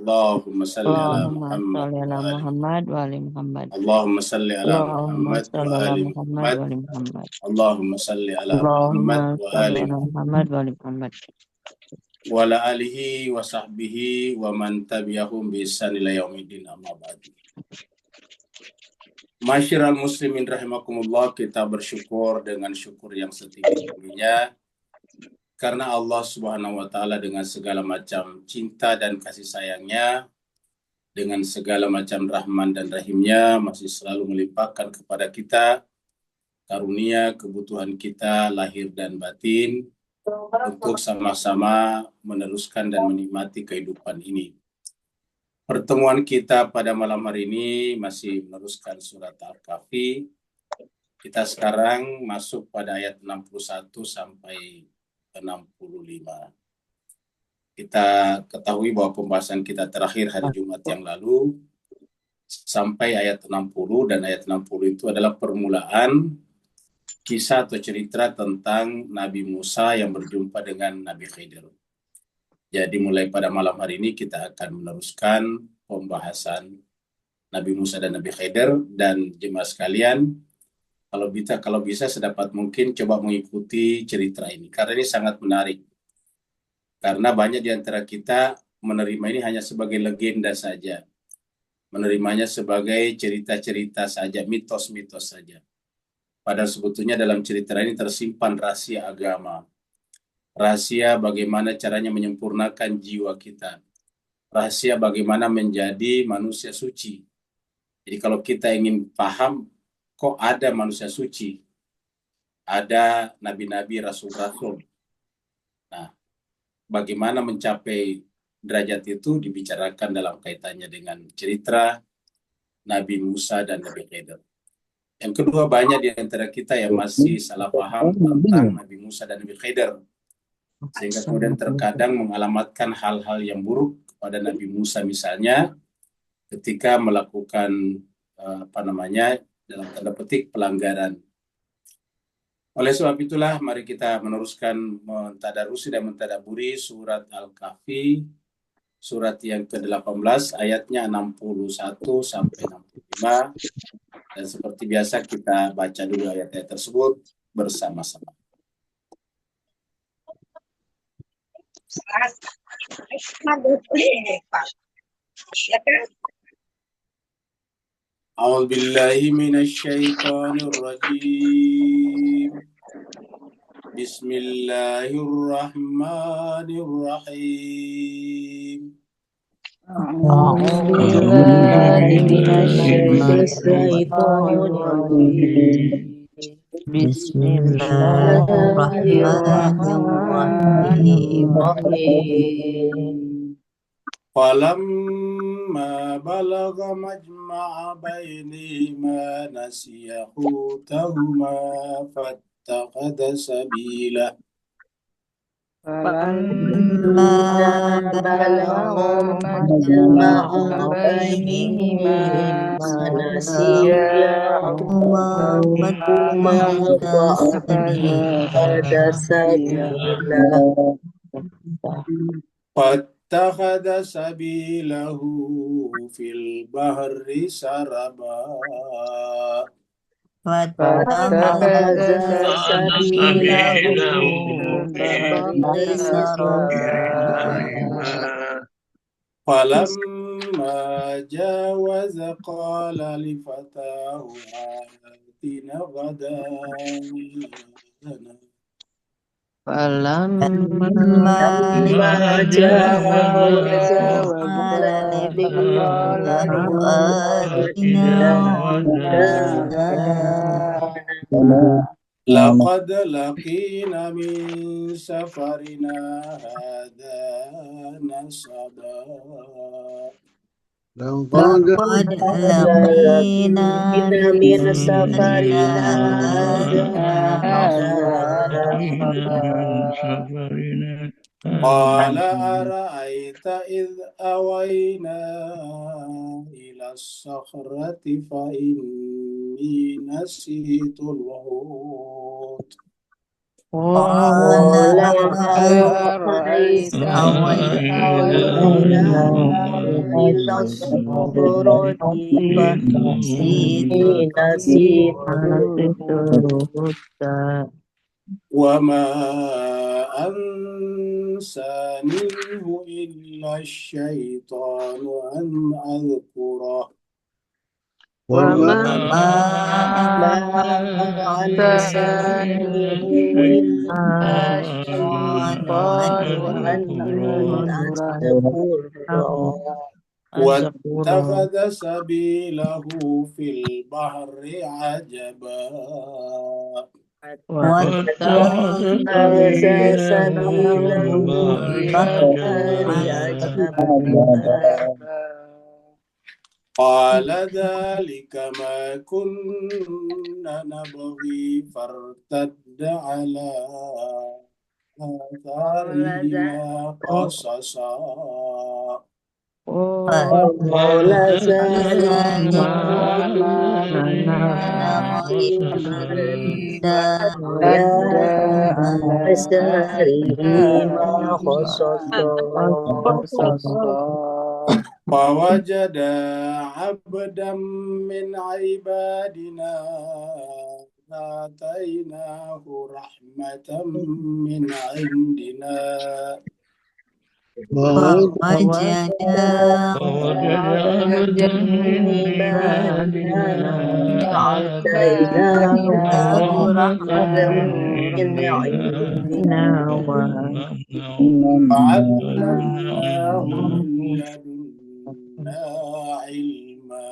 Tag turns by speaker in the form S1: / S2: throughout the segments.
S1: Allahumma salli ala
S2: Allahumma
S1: Muhammad
S2: sholli ala
S1: wa ali
S2: Muhammad wa ali Muhammad.
S1: Allahumma salli ala
S2: Allahumma
S1: Muhammad wa
S2: sholli ala
S1: ali
S2: Muhammad
S1: Muhammad
S2: wa ali Muhammad.
S1: Allahumma salli ala
S2: Allahumma
S1: Muhammad wa
S2: sholli
S1: ali
S2: ala Muhammad wa ali Muhammad.
S1: wa ala alihi wa sahbihi wa man tabi'ahum bi ihsan ila yaumiddin, amma ba'du. Masyiral muslimin rahimakumullah, kita bersyukur dengan syukur yang setinggi-tingginya karena Allah Subhanahu wa taala dengan segala macam cinta dan kasih sayangnya, dengan segala macam rahman dan rahimnya masih selalu melimpahkan kepada kita karunia kebutuhan kita lahir dan batin untuk sama-sama meneruskan dan menikmati kehidupan ini. Pertemuan kita pada malam hari ini masih meneruskan surat Al-Kahfi. Kita sekarang masuk pada ayat 61 sampai 65. Kita ketahui bahwa pembahasan kita terakhir hari Jumat yang lalu sampai ayat 60, dan ayat 60 itu adalah permulaan kisah atau cerita tentang Nabi Musa yang berjumpa dengan Nabi Khidir. Jadi mulai pada malam hari ini kita akan meneruskan pembahasan Nabi Musa dan Nabi Khidir, dan jemaah sekalian, kalau bisa sedapat mungkin coba mengikuti cerita ini karena ini sangat menarik. Karena banyak di antara kita menerima ini hanya sebagai legenda saja, menerimanya sebagai cerita-cerita saja, mitos-mitos saja. Padahal sebetulnya dalam cerita ini tersimpan rahasia agama, rahasia bagaimana caranya menyempurnakan jiwa kita, rahasia bagaimana menjadi manusia suci. Jadi kalau kita ingin paham, kok ada manusia suci, ada nabi-nabi, rasul-rasul. Nah, bagaimana mencapai derajat itu dibicarakan dalam kaitannya dengan cerita Nabi Musa dan Nabi Khidir. Yang kedua, banyak di antara kita yang masih salah paham tentang Nabi Musa dan Nabi Khidir, sehingga kemudian terkadang mengalamatkan hal-hal yang buruk kepada Nabi Musa, misalnya ketika melakukan dalam tanda petik pelanggaran. Oleh sebab itulah mari kita meneruskan mentadarusi dan mentadaburi surat Al-Kahfi, surat yang ke-18 ayatnya 61 sampai 65. Dan seperti biasa kita baca dulu ayat-ayat tersebut bersama-sama. A'udzu billahi minasy syaithanir rajim. Bismillahirrahmanirrahim.
S2: A'udzu billahi minasy syaithanir rajim. Bismillahirrahmanirrahim.
S1: Falamma balagha majma'a bainihima nasiya hutahuma fattakhadha sabila.
S2: Falamma balagha majma'a bainihima nasiya hutahuma fattakhadha sabila.
S1: فاتخذ سبيله في البحر سربا
S2: فاتخذ سبيله في البحر سربا
S1: فلما جاوز قال لفتاه آتنا غداءنا
S2: فلما جاوز قال لفتاه آتنا غداءنا
S1: لقد لقينا من سفرنا هذا نصبا.
S2: لقد لقينا من سفرنا هذا نصبا.
S1: قال أرأيت إذ أوينا إلى الصخرة فإني نسيت الحوت.
S2: قال أرأيت أوينا من الصخرة فنسيت
S1: وما أنسانيه إلا الشيطان أن أذكره
S2: وما أنسانيه إلا الشيطان أن أذكره
S1: واتخذ سبيله في البحر عجبا
S2: واتخذ سبيله في البحر عجبا
S1: قال ذلك ما كنا نبغي فارتد على آثارهما قصصا
S2: قال ذلك ما كنا نبغي فارتد على آثارهما قصصا
S1: فوجد عبدا من عبادنا آتيناه رحمة من عندنا
S2: فوجد عبدا من عبادنا آتيناه رحمة من عندنا
S1: وعلمناه من لدنا علما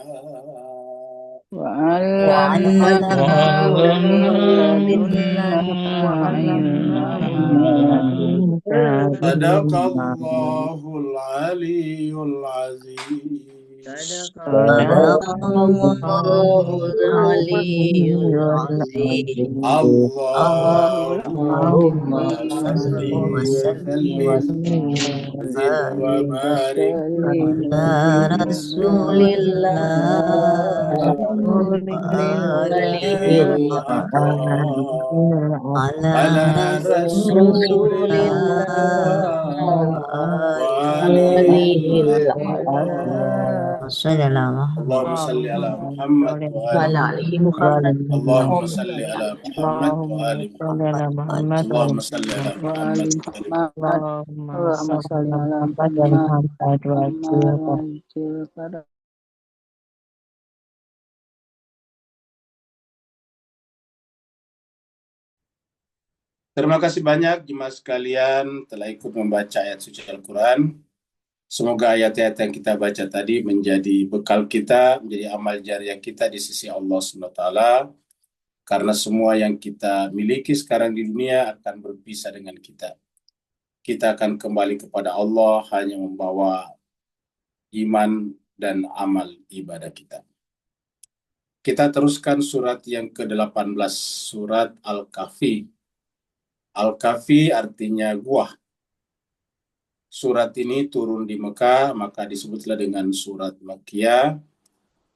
S2: وعلمناه من لدنا
S1: صدق الله العلي العظيم
S2: صدق الله العلي العظيم
S1: اللهم صل
S2: صل
S1: وسلم زد وبارك
S2: على رسول الله وآله على
S1: على رسول
S2: رسول الله
S1: الله
S2: وآله
S1: الأطهار
S2: صلى الله
S1: اللهم صل على محمد وآل
S2: على
S1: محمد
S2: آله محمد
S1: اللهم صل على محمد وآل محمد
S2: محمد
S1: اللهم صل على محمد وآل محمد
S3: Allahumma salli ala Muhammad.
S1: Terima kasih banyak jemaah sekalian telah ikut membaca ayat suci Al-Quran. Semoga ayat-ayat yang kita baca tadi menjadi bekal kita, menjadi amal jariah kita di sisi Allah SWT. Karena semua yang kita miliki sekarang di dunia akan berpisah dengan kita. Kita akan kembali kepada Allah hanya membawa iman dan amal ibadah kita. Kita teruskan surat yang ke-18, surat Al-Kahfi. Al-Kahfi artinya gua. Surat ini turun di Mekah, maka disebutlah dengan surat Makkiyah.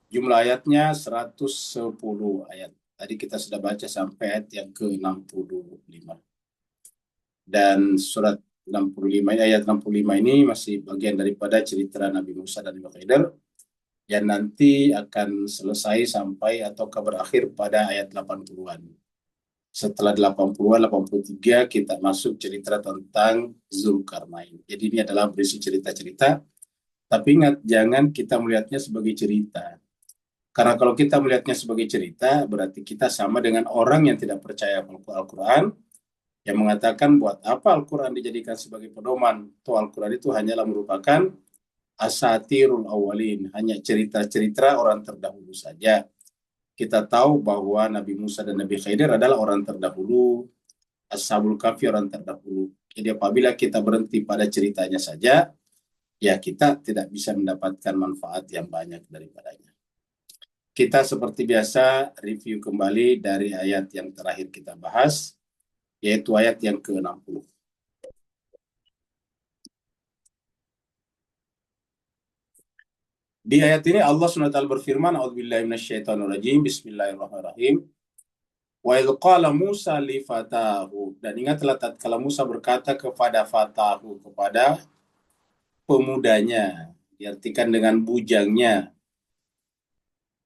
S1: Jumlah ayatnya 110 ayat. Tadi kita sudah baca sampai ayat yang ke-65. Dan surat 65, ayat 65 ini masih bagian daripada cerita Nabi Musa dan Nabi Khidir yang nanti akan selesai sampai atau berakhir pada ayat 80-an. Setelah 80-an, 83 kita masuk cerita tentang Zulkarnain. Jadi ini adalah berisi cerita-cerita, tapi ingat jangan kita melihatnya sebagai cerita. Karena kalau kita melihatnya sebagai cerita, berarti kita sama dengan orang yang tidak percaya Al-Quran, yang mengatakan buat apa Al-Quran dijadikan sebagai pedoman. Tuh Al-Quran itu hanyalah merupakan asatirul awalin, hanya cerita-cerita orang terdahulu saja. Kita tahu bahwa Nabi Musa dan Nabi Khidir adalah orang terdahulu, Ashabul Kahfi orang terdahulu. Jadi apabila kita berhenti pada ceritanya saja, ya kita tidak bisa mendapatkan manfaat yang banyak daripadanya. Kita seperti biasa review kembali dari ayat yang terakhir kita bahas, yaitu ayat yang ke-60. Di ayat ini Allah SWT berfirman, A'udzubillahi minasyaitonirrajim, Bismillahirrahmanirrahim. Wa idh qala Musa li fatahu, dan ingatlah tatkala Musa berkata kepada fatahu, kepada pemudanya. diartikan dengan bujangnya.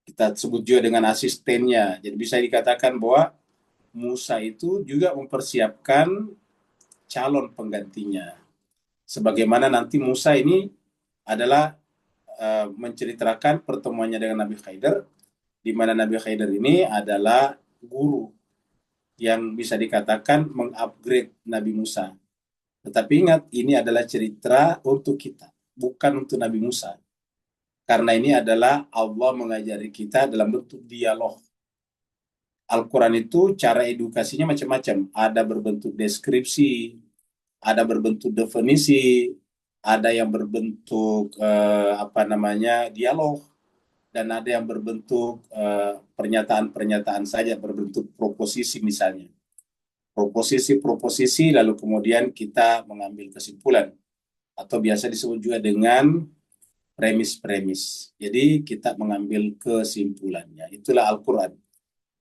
S1: Kita sebut juga dengan asistennya. Jadi bisa dikatakan bahwa Musa itu juga mempersiapkan calon penggantinya. Sebagaimana nanti Musa ini adalah menceritakan pertemuannya dengan Nabi Khidir, di mana Nabi Khidir ini adalah guru yang bisa dikatakan mengupgrade Nabi Musa. Tetapi ingat, ini adalah cerita untuk kita, bukan untuk Nabi Musa. Karena ini adalah Allah mengajari kita dalam bentuk dialog. Al-Quran itu cara edukasinya macam-macam. Ada berbentuk deskripsi, ada berbentuk definisi, ada yang berbentuk dialog, dan ada yang berbentuk pernyataan-pernyataan saja, berbentuk proposisi misalnya. Proposisi, lalu kemudian kita mengambil kesimpulan, atau biasa disebut juga dengan premis-premis. Jadi kita mengambil kesimpulannya. Itulah Al-Quran.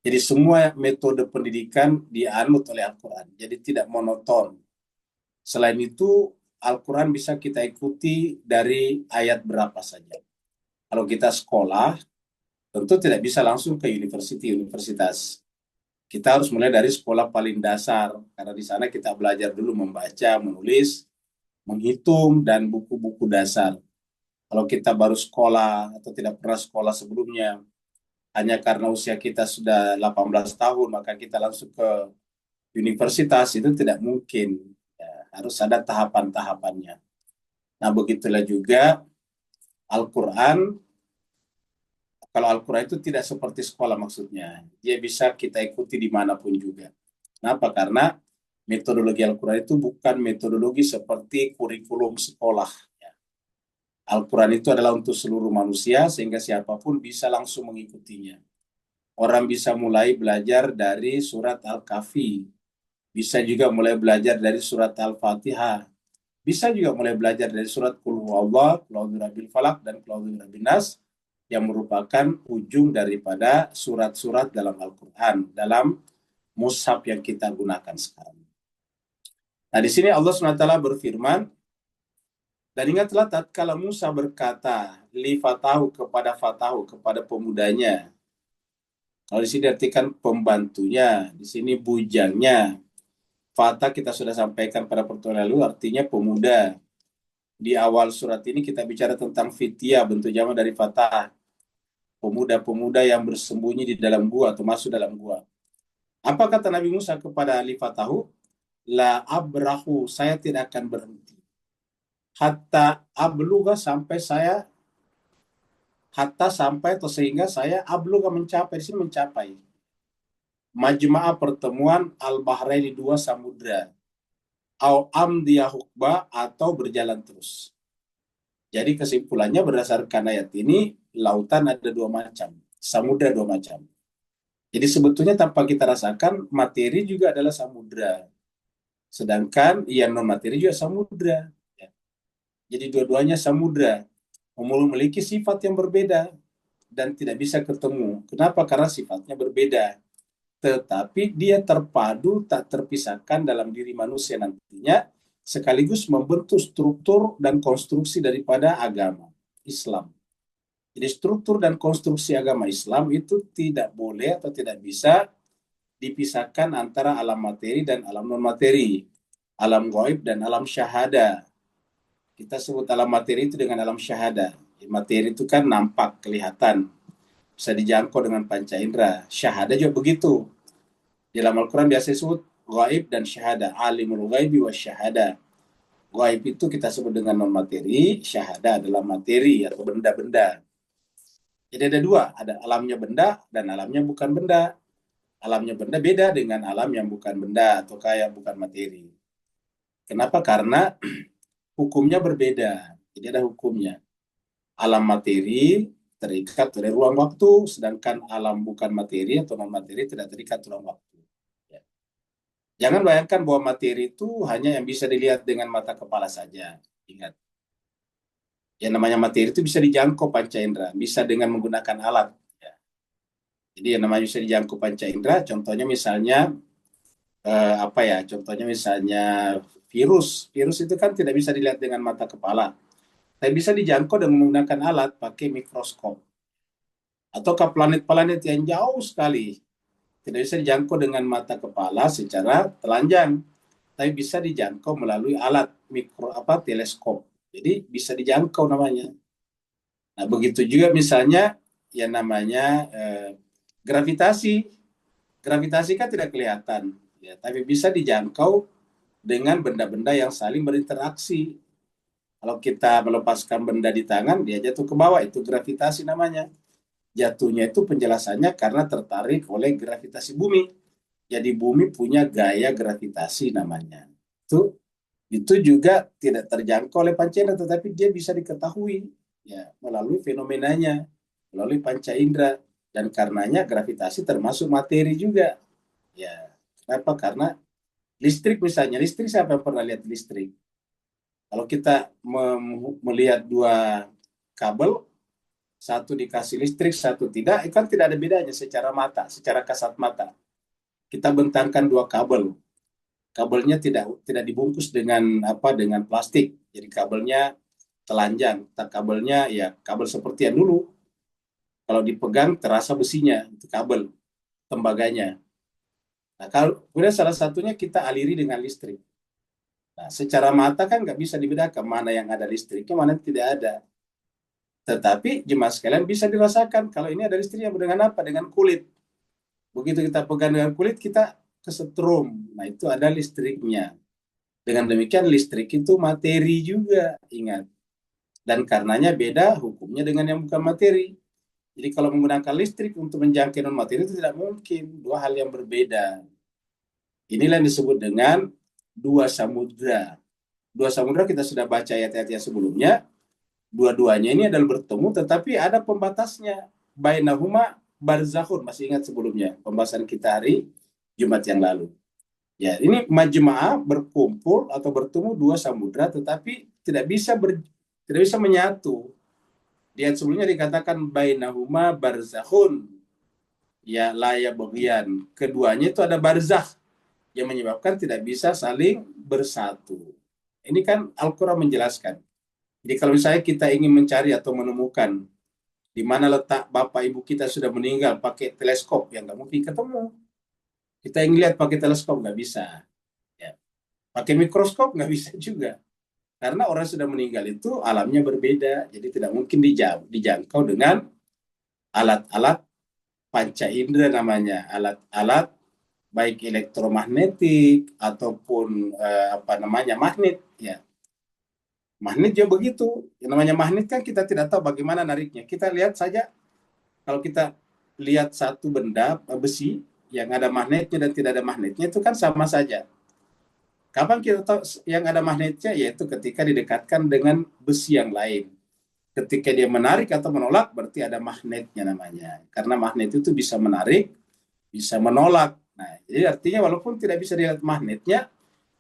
S1: Jadi semua metode pendidikan dianut oleh Al-Quran. Jadi tidak monoton. Selain itu, Al-Quran bisa kita ikuti dari ayat berapa saja. Kalau kita sekolah, tentu tidak bisa langsung ke universitas. Kita harus mulai dari sekolah paling dasar, karena di sana kita belajar dulu membaca, menulis, menghitung, dan buku-buku dasar. Kalau kita baru sekolah atau tidak pernah sekolah sebelumnya, hanya karena usia kita sudah 18 tahun, maka kita langsung ke universitas, itu tidak mungkin. Ya, harus ada tahapan-tahapannya. Nah, begitulah juga Al-Quran. Kalau Al-Quran itu tidak seperti sekolah maksudnya. Dia bisa kita ikuti dimanapun juga. Kenapa? Karena metodologi Al-Quran itu bukan metodologi seperti kurikulum sekolah. Al-Quran itu adalah untuk seluruh manusia, sehingga siapapun bisa langsung mengikutinya. Orang bisa mulai belajar dari surat Al-Kahfi, bisa juga mulai belajar dari surat Al-Fatihah, bisa juga mulai belajar dari surat Qul Huwallah, Qul A'udzu Birabbil Falaq, dan Qul A'udzu Birabbin Nas, yang merupakan ujung daripada surat-surat dalam Al-Quran, dalam mushaf yang kita gunakan sekarang. Nah, di sini Allah SWT berfirman, dan ingatlah tatkala Musa berkata li fatahu, kepada pemudanya. Kalau di sini diartikan pembantunya, di sini bujangnya. Fata kita sudah sampaikan pada pertemuan lalu, artinya pemuda. Di awal surat ini kita bicara tentang fitya, bentuk jamak dari fatah. Pemuda-pemuda yang bersembunyi di dalam gua atau masuk dalam gua. Apa kata Nabi Musa kepada li fatahu? La abrahu, saya tidak akan berhenti. Hatta abluga, sampai atau sehingga saya abluga, mencapai. Di sini mencapai majma'a, pertemuan al-bahraini, dua samudra, au amdiya hukba, atau berjalan terus. Jadi kesimpulannya berdasarkan ayat ini, lautan ada dua macam, samudra dua macam. Jadi sebetulnya tanpa kita rasakan, materi juga adalah samudra, sedangkan yang non materi juga samudra. Jadi dua-duanya samudra, memiliki sifat yang berbeda dan tidak bisa ketemu. Kenapa? Karena sifatnya berbeda. Tetapi dia terpadu, tak terpisahkan dalam diri manusia nantinya, sekaligus membentuk struktur dan konstruksi daripada agama Islam. Jadi struktur dan konstruksi agama Islam itu tidak boleh atau tidak bisa dipisahkan antara alam materi dan alam non-materi, alam gaib dan alam syahada. Kita sebut alam materi itu dengan alam syahada. Materi itu kan nampak, kelihatan, bisa dijangkau dengan panca indera. Syahada juga begitu. Di dalam Al-Quran biasa disebut gaib dan syahada. Alimul ghaibi wa syahada. Gaib itu kita sebut dengan non-materi, syahada adalah materi atau benda-benda. Jadi ada dua, ada alamnya benda dan alamnya bukan benda. Alamnya benda beda dengan alam yang bukan benda atau kayak bukan materi. Kenapa? Karena hukumnya berbeda. Jadi ada hukumnya. Alam materi terikat oleh ruang waktu, sedangkan alam bukan materi atau non-materi tidak terikat ruang waktu. Ya. Jangan bayangkan bahwa materi itu hanya yang bisa dilihat dengan mata kepala saja. Ingat, yang namanya materi itu bisa dijangkau panca indera, bisa dengan menggunakan alat. Ya. Jadi yang namanya bisa dijangkau panca indera, contohnya misalnya contohnya misalnya virus. Virus itu kan tidak bisa dilihat dengan mata kepala. tapi bisa dijangkau dengan menggunakan alat pakai mikroskop. Atau ke planet-planet yang jauh sekali, tidak bisa dijangkau dengan mata kepala secara telanjang, tapi bisa dijangkau melalui alat teleskop. Jadi bisa dijangkau namanya. Nah, begitu juga misalnya yang namanya gravitasi. Gravitasi kan tidak kelihatan, ya, tapi bisa dijangkau dengan benda-benda yang saling berinteraksi. Kalau kita melepaskan benda di tangan, dia jatuh ke bawah, itu gravitasi namanya. Jatuhnya itu penjelasannya karena tertarik oleh gravitasi bumi. Jadi bumi punya gaya gravitasi namanya. Itu juga tidak terjangkau oleh panca indera, tetapi dia bisa diketahui ya melalui fenomenanya, melalui panca indera, dan karenanya gravitasi termasuk materi juga. Ya, kenapa? Karena listrik misalnya, listrik siapa yang pernah lihat listrik? Kalau kita melihat dua kabel, satu dikasih listrik, satu tidak, itu kan tidak ada bedanya secara mata, secara kasat mata. Kita bentangkan dua kabel, kabelnya tidak dibungkus dengan plastik, jadi kabelnya telanjang. Kabelnya ya kabel seperti yang dulu, kalau dipegang terasa besinya, itu kabel tembaganya. Nah, kalau kemudian salah satunya kita aliri dengan listrik. Nah, secara mata kan nggak bisa dibedakan mana yang ada listriknya, mana yang tidak ada. Tetapi jemaah sekalian bisa dirasakan kalau ini ada listriknya dengan apa? Dengan kulit. Begitu kita pegang dengan kulit, kita kesetrum. Nah, itu ada listriknya. Dengan demikian listrik itu materi juga, ingat. Dan karenanya beda hukumnya dengan yang bukan materi. Jadi kalau menggunakan listrik untuk menjangkau non materi itu tidak mungkin, dua hal yang berbeda. Inilah yang disebut dengan dua samudra. Dua samudra kita sudah baca ayat-ayat yang sebelumnya. Dua-duanya ini adalah bertemu, tetapi ada pembatasnya. Bainahuma barzakhun, masih ingat sebelumnya pembahasan kita hari Jumat yang lalu. Ya, ini majma'ah berkumpul atau bertemu dua samudra, tetapi tidak bisa menyatu. Di ayat sebelumnya dikatakan bainahuma barzakhun, ya la yabghiyan. Keduanya itu ada barzakh yang menyebabkan tidak bisa saling bersatu. Ini kan Al-Quran menjelaskan. Jadi kalau misalnya kita ingin mencari atau menemukan di mana letak bapak ibu kita sudah meninggal pakai teleskop, yang nggak mungkin ketemu. Kita ingin lihat pakai teleskop, nggak bisa. Ya. Pakai mikroskop nggak bisa juga. Karena orang sudah meninggal itu alamnya berbeda, jadi tidak mungkin dijangkau dengan alat-alat panca indera namanya, alat-alat baik elektromagnetik ataupun magnet, ya. Magnet juga begitu. Yang namanya magnet kan kita tidak tahu bagaimana nariknya. Kita lihat saja, kalau kita lihat satu benda besi yang ada magnetnya dan tidak ada magnetnya, itu kan sama saja. Kapan kita tahu yang ada magnetnya? Yaitu ketika didekatkan dengan besi yang lain. Ketika dia menarik atau menolak, berarti ada magnetnya namanya. Karena magnet itu bisa menarik, bisa menolak. Nah, jadi artinya walaupun tidak bisa dilihat magnetnya,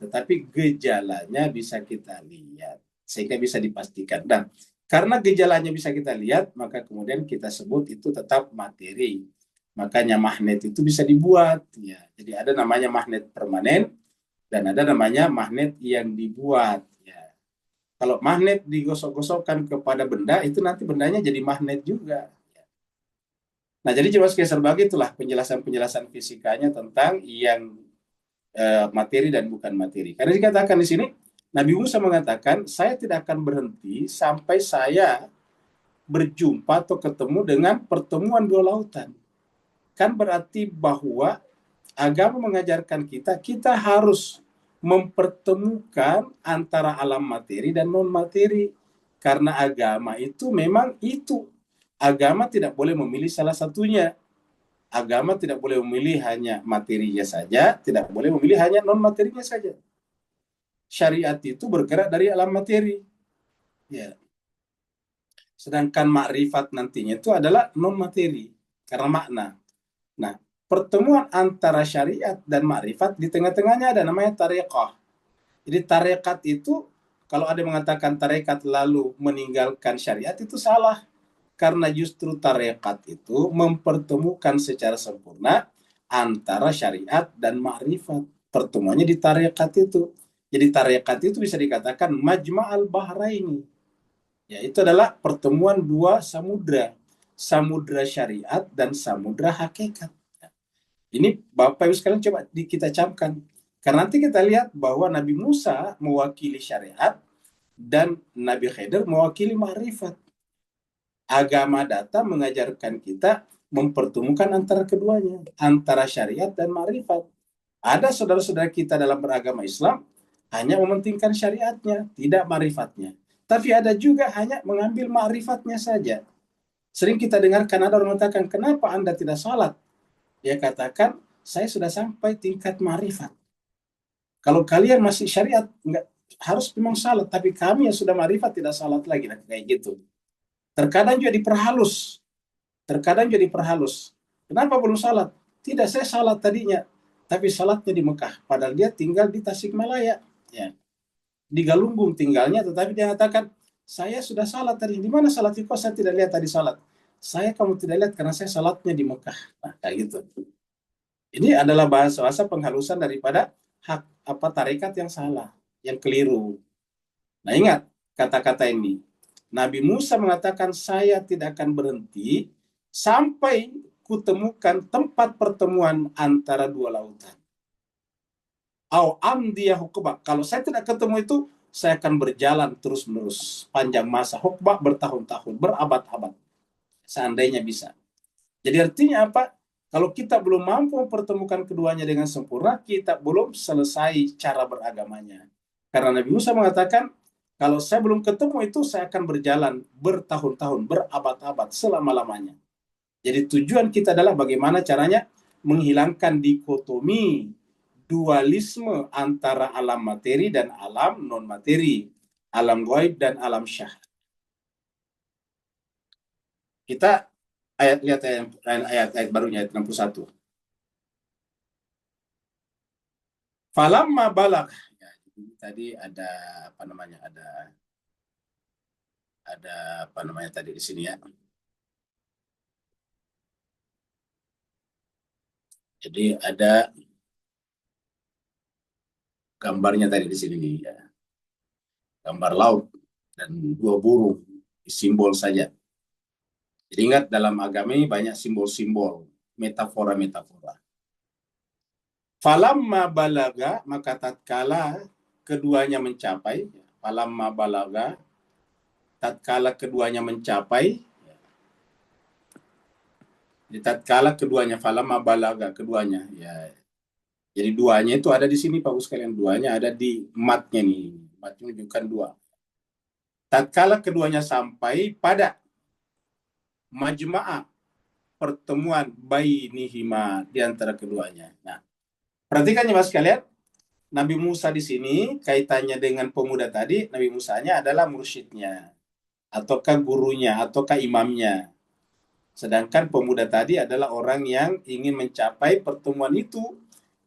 S1: tetapi gejalanya bisa kita lihat. Sehingga bisa dipastikan. Dan karena gejalanya bisa kita lihat, maka kemudian kita sebut itu tetap materi. Makanya magnet itu bisa dibuat. Ya. Jadi ada namanya magnet permanen, dan ada namanya magnet yang dibuat. Ya. Kalau magnet digosok-gosokkan kepada benda, itu nanti bendanya jadi magnet juga. Nah, jadi jelas sebagai itulah penjelasan-penjelasan fisikanya tentang yang materi dan bukan materi. Karena dikatakan di sini, Nabi Musa mengatakan, saya tidak akan berhenti sampai saya berjumpa atau ketemu dengan pertemuan dua lautan. Kan berarti bahwa agama mengajarkan kita harus mempertemukan antara alam materi dan non-materi. Karena agama itu memang itu. Agama tidak boleh memilih salah satunya. Agama tidak boleh memilih hanya materinya saja, tidak boleh memilih hanya non-materinya saja. Syariat itu bergerak dari alam materi. Ya. Sedangkan makrifat nantinya itu adalah non-materi, karena makna. Nah, pertemuan antara syariat dan makrifat di tengah-tengahnya ada namanya tarekat. Jadi tarekat itu, kalau ada yang mengatakan tarekat lalu meninggalkan syariat, itu salah. Karena justru tarekat itu mempertemukan secara sempurna antara syariat dan makrifat. Pertemuannya di tarekat itu. Jadi tarekat itu bisa dikatakan majma'al bahraini. Ya, itu adalah pertemuan dua samudra, samudra syariat dan samudra hakikat. Ini Bapak Ibu sekalian coba kita camkan. Karena nanti kita lihat bahwa Nabi Musa mewakili syariat dan Nabi Khidir mewakili ma'rifat. Agama datang mengajarkan kita mempertemukan antara keduanya, antara syariat dan ma'rifat. Ada saudara-saudara kita dalam beragama Islam hanya mementingkan syariatnya, tidak ma'rifatnya. Tapi ada juga hanya mengambil ma'rifatnya saja. Sering kita dengarkan ada orang mengatakan, kenapa Anda tidak salat? Dia katakan, saya sudah sampai tingkat ma'rifat. Kalau kalian masih syariat, enggak harus memang salat, tapi kami yang sudah ma'rifat tidak salat lagi, kayak gitu. Terkadang juga diperhalus. Kenapa belum salat? Tidak, saya salat tadinya, tapi salatnya di Mekah, padahal dia tinggal di Tasikmalaya, ya. Di Galunggung tinggalnya, tetapi dia mengatakan, saya sudah salat tadi. Di mana salat itu? Saya tidak lihat tadi salat. Saya kamu tidak lihat karena saya salatnya di Mekah. Nah, kayak gitu. Ini adalah bahasa penghalusan daripada hak tarekat yang salah, yang keliru. Nah, ingat kata-kata ini. Nabi Musa mengatakan, saya tidak akan berhenti sampai kutemukan tempat pertemuan antara dua lautan. Kalau saya tidak ketemu itu, saya akan berjalan terus-menerus panjang masa, hukbah bertahun-tahun, berabad-abad, seandainya bisa. Jadi artinya apa? Kalau kita belum mampu mempertemukan keduanya dengan sempurna, kita belum selesai cara beragamanya. Karena Nabi Musa mengatakan, kalau saya belum ketemu itu, saya akan berjalan bertahun-tahun, berabad-abad, selama-lamanya. Jadi tujuan kita adalah bagaimana caranya menghilangkan dikotomi, dualisme antara alam materi dan alam non-materi, alam gaib dan alam syahad. Kita lihat ayat barunya, ayat 61. Falamma balagh. Ya, tadi ada tadi di sini ya. Jadi ada gambarnya tadi di sini nih ya. Gambar laut dan dua burung, simbol saja. Jadi ingat dalam agama ini banyak simbol-simbol, metafora-metafora. Falamma balaga, maka tatkala keduanya mencapai, falamma balaga, tatkala keduanya mencapai, tatkala keduanya, falamma balaga, keduanya, ya. Jadi duanya itu ada di sini Pak Bos sekalian, duanya ada di matnya nih, matnya menunjukkan dua. Tatkala keduanya sampai pada majma'ah, pertemuan bainihima, di antara keduanya. Nah, perhatikan ya Mas sekalian, Nabi Musa di sini kaitannya dengan pemuda tadi, Nabi Musanya adalah mursyidnya, ataukah gurunya, ataukah imamnya. Sedangkan pemuda tadi adalah orang yang ingin mencapai pertemuan itu.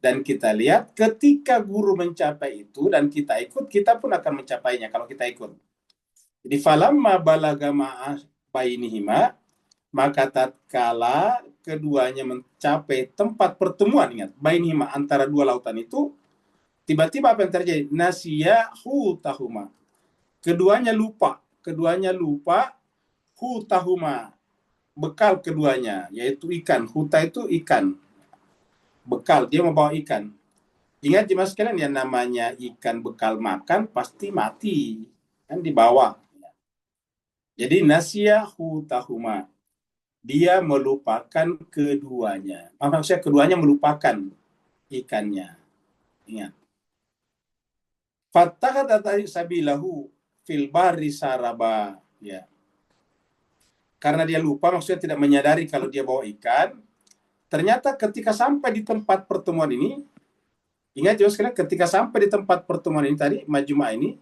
S1: Dan kita lihat ketika guru mencapai itu dan kita ikut, kita pun akan mencapainya kalau kita ikut. Jadi falamma balaga ma'ah bainihima, maka tatkala keduanya mencapai tempat pertemuan, ingat, bainihima, antara dua lautan itu, tiba-tiba apa yang terjadi? Nasiya hutahuma. Keduanya lupa hutahuma, bekal keduanya, yaitu ikan. Huta itu ikan. Bekal, dia membawa ikan. Ingat jemaah sekalian, yang namanya ikan bekal makan pasti mati, kan dibawa. Jadi nasiya hutahuma, dia melupakan keduanya. Maksudnya keduanya melupakan ikannya. Ingat. Fattakhadha sabilahu fil bahri saraba, ya. Karena dia lupa, maksudnya tidak menyadari kalau dia bawa ikan. Ternyata ketika sampai di tempat pertemuan ini, ingat juga sekalian, ketika sampai di tempat pertemuan ini tadi, majma' ini,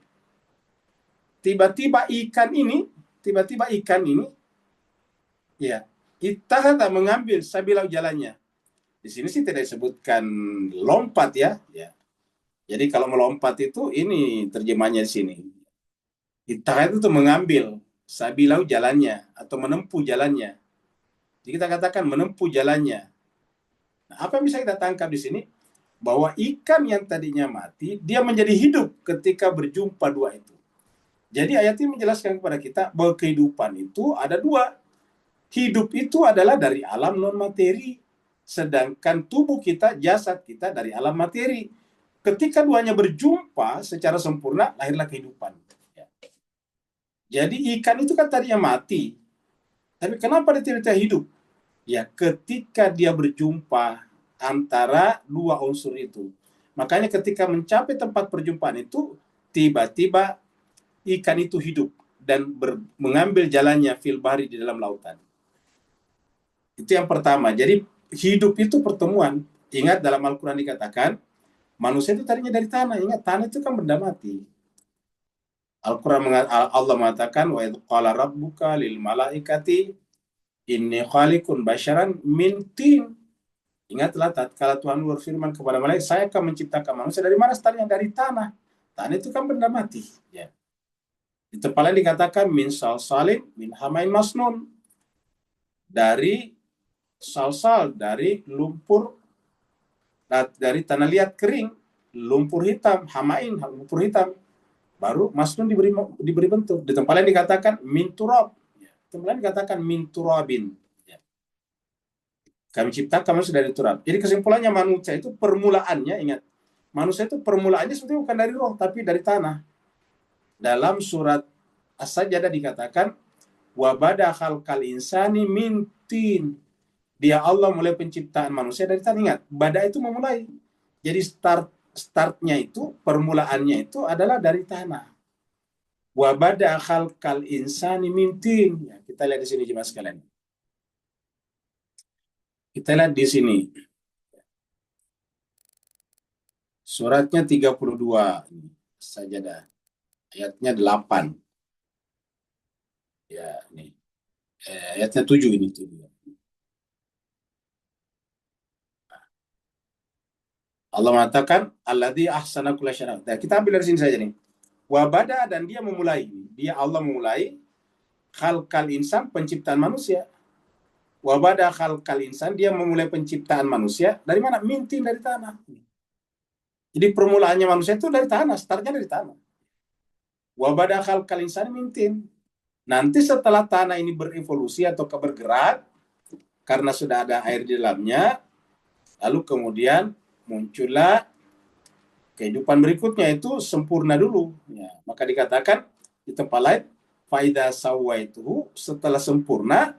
S1: tiba-tiba ikan ini, ya, ittakhadha, mengambil sabilahu, jalannya. Di sini sih tidak disebutkan lompat ya. Jadi kalau melompat itu, ini terjemahnya di sini. Ittakhadha itu mengambil, sabilahu jalannya, atau menempuh jalannya. Jadi kita katakan menempuh jalannya. Nah, apa yang bisa kita tangkap di sini? Bahwa ikan yang tadinya mati, dia menjadi hidup ketika berjumpa dua itu. Jadi ayat ini menjelaskan kepada kita bahwa kehidupan itu ada dua. Hidup itu adalah dari alam non-materi, sedangkan tubuh kita, jasad kita dari alam materi. Ketika duanya berjumpa secara sempurna, lahirlah kehidupan. Ya. Jadi ikan itu kan tadinya mati, tapi kenapa dia tidak hidup? Ya, ketika dia berjumpa antara dua unsur itu. Makanya ketika mencapai tempat perjumpaan itu, tiba-tiba ikan itu hidup dan mengambil jalannya fil bahri di dalam lautan. Itu yang pertama. Jadi hidup itu pertemuan. Ingat dalam Al-Quran dikatakan, manusia itu tadinya dari tanah. Ingat, tanah itu kan benda mati. Al-Quran Allah mengatakan, wa idh qala rabbuka lil malaikati inni khaliqun basyaran min tin. Ingatlah tatkala Tuhan berfirman kepada malaikat, saya akan menciptakan manusia dari mana? Startnya dari tanah. Tanah itu kan benda mati. Ya. Di tempat lain dikatakan min salsalin min hamain masnun. Dari salsal, dari lumpur, dari tanah liat kering, lumpur hitam, hamain, lumpur hitam. Baru masnun diberi bentuk. Di tempat lain dikatakan min turab. Di tempat lain dikatakan min turabin. Kami ciptakan manusia dari turab. Jadi kesimpulannya manusia itu permulaannya, ingat, manusia itu permulaannya sebetulnya bukan dari roh, tapi dari tanah. Dalam surat As-Sajdah dikatakan, wa bada khalqal insani min tin. Dia Allah mulai penciptaan manusia dari tanah. Ingat, bada itu memulai. Jadi startnya itu, permulaannya itu adalah dari tanah. Wa bada khalqal insani min tin. Ya, kita lihat di sini jemaah sekalian. Kita lihat di sini. Suratnya 32 Sajdah. Ayatnya 8. Ya, ini. Ayatnya 7 ini tuh. Allah mengatakan alladzi ahsana kulla syai'in. Nah, kita ambil dari sini saja nih. Wa bada, dan dia memulai. Dia Allah memulai khalqal insan, penciptaan manusia. Wa bada khalqal insan, dia memulai penciptaan manusia dari mana? Mintin, dari tanah. Jadi permulaannya manusia itu dari tanah, startnya dari tanah. Wa bada khalqal insan mintin. Nanti setelah tanah ini berevolusi atau bergerak karena sudah ada air di dalamnya, lalu kemudian muncullah kehidupan berikutnya, itu sempurna dulu. Ya, maka dikatakan di tempat lain, faida sawaituhu, setelah sempurna,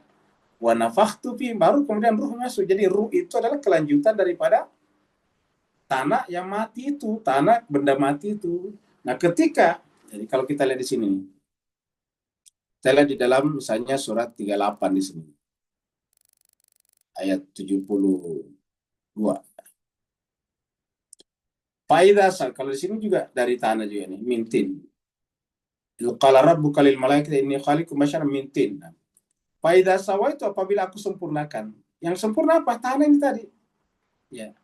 S1: wa nafakhtu fi, baru kemudian ruh masuk. Jadi ruh itu adalah kelanjutan daripada tanah yang mati itu, tanah benda mati itu. Nah, ketika, jadi kalau kita lihat di sini, kita lihat di dalam misalnya surat 38 di sini, ayat 72. Faida, kalau di sini juga dari tanah juga nih, mintin. Qala rabbuka lil malaikati inni khaliqum basyaran min tin. Faida sawa itu apabila aku sempurnakan. Yang sempurna apa? Tanah ini tadi. Ya.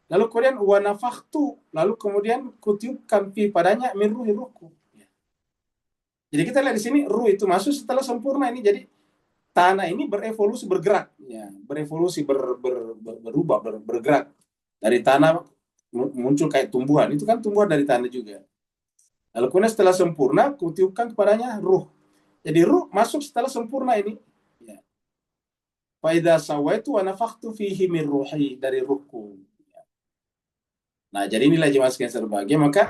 S1: Lalu kemudian wa nafakhtu, lalu kemudian kutiupkan fi padanya min ruhi, ruhku. Ya. Jadi kita lihat di sini ruh itu masuk setelah sempurna ini. Jadi tanah ini berevolusi, bergerak, ya, berevolusi, berubah, bergerak. Dari tanah muncul kayak tumbuhan. Itu kan tumbuhan dari tanah juga. Lalu kemudian setelah sempurna, kutiupkan kepadanya ruh. Jadi ruh masuk setelah sempurna ini. Ya. Faidha sawaitu wa nafakhtu fihi min ruhi, dari ruhku. Ya. Nah, jadi inilah jemaah sekalian berbahagia. Maka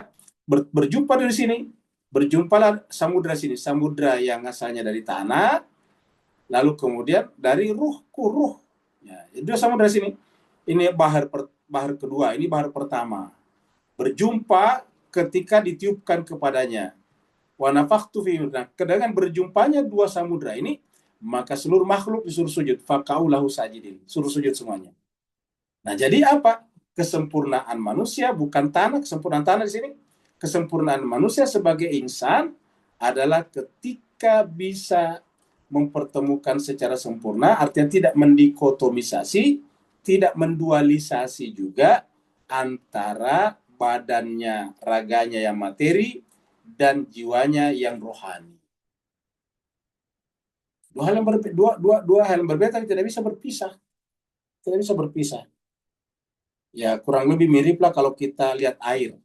S1: berjumpa dari sini. Berjumpalah samudra sini. Samudra yang asalnya dari tanah. Lalu kemudian dari ruhku, ruh. Ya, jadi samudra sini. Ini bahar kedua, ini bahar pertama. Berjumpa ketika ditiupkan kepadanya. Wa nafakhtu fihi. Nah, dengan berjumpanya dua samudra ini, maka seluruh makhluk disuruh sujud. Faqa'u lahu sajidin. Suruh sujud semuanya. Nah, jadi apa? Kesempurnaan manusia bukan tanah, kesempurnaan tanah di sini. Kesempurnaan manusia sebagai insan adalah ketika bisa mempertemukan secara sempurna, artinya tidak mendikotomisasi, tidak mendualisasi juga antara badannya, raganya yang materi, dan jiwanya yang rohani. Dua hal yang berbeda, tapi tidak bisa berpisah. Tidak bisa berpisah. Ya, kurang lebih miriplah kalau kita lihat air.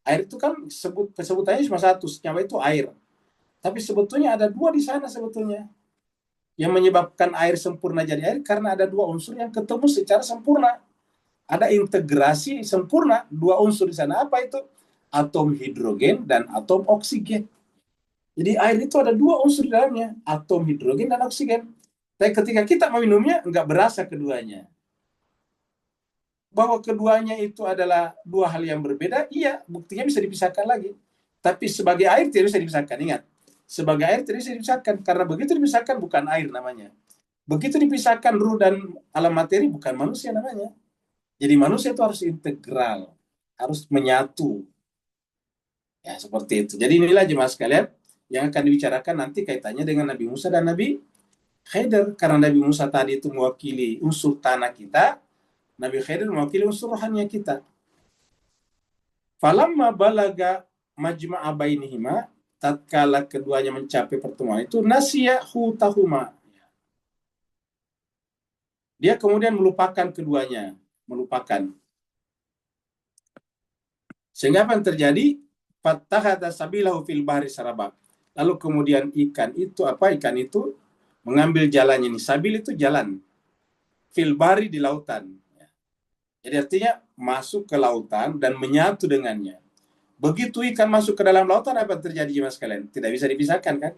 S1: Air itu kan sebutannya cuma satu, senyawa itu air. Tapi sebetulnya ada dua di sana sebetulnya. Yang menyebabkan air sempurna jadi air karena ada dua unsur yang ketemu secara sempurna. Ada integrasi sempurna dua unsur di sana. Apa itu? Atom hidrogen dan atom oksigen. Jadi air itu ada dua unsur di dalamnya, atom hidrogen dan oksigen. Tapi ketika kita meminumnya, nggak berasa keduanya. Bahwa keduanya itu adalah dua hal yang berbeda, iya, buktinya bisa dipisahkan lagi. Tapi sebagai air tidak bisa dipisahkan, ingat. Sebagai air tidak bisa dipisahkan, karena begitu dipisahkan bukan air namanya. Begitu dipisahkan ruh dan alam materi, bukan manusia namanya. Jadi manusia itu harus integral, harus menyatu. Ya, seperti itu. Jadi inilah jemaah sekalian, yang akan dibicarakan nanti kaitannya dengan Nabi Musa dan Nabi Khidir. Karena Nabi Musa tadi itu mewakili unsur tanah kita, Nabi Khidir mewakili unsur rohaninya kita. Falamma balaga majma'a bainihima, tatkala keduanya mencapai pertemuan itu, nasiya hutahuma. Dia kemudian melupakan keduanya, melupakan. Sehingga apa yang terjadi? Fattahada sabilahu fil bahri saraba. Lalu kemudian ikan itu mengambil jalannya ini. Sabil itu jalan. Fil bahri di lautan. Jadi artinya masuk ke lautan dan menyatu dengannya. Begitu ikan masuk ke dalam lautan, apa yang terjadi jemaah sekalian? Tidak bisa dipisahkan kan?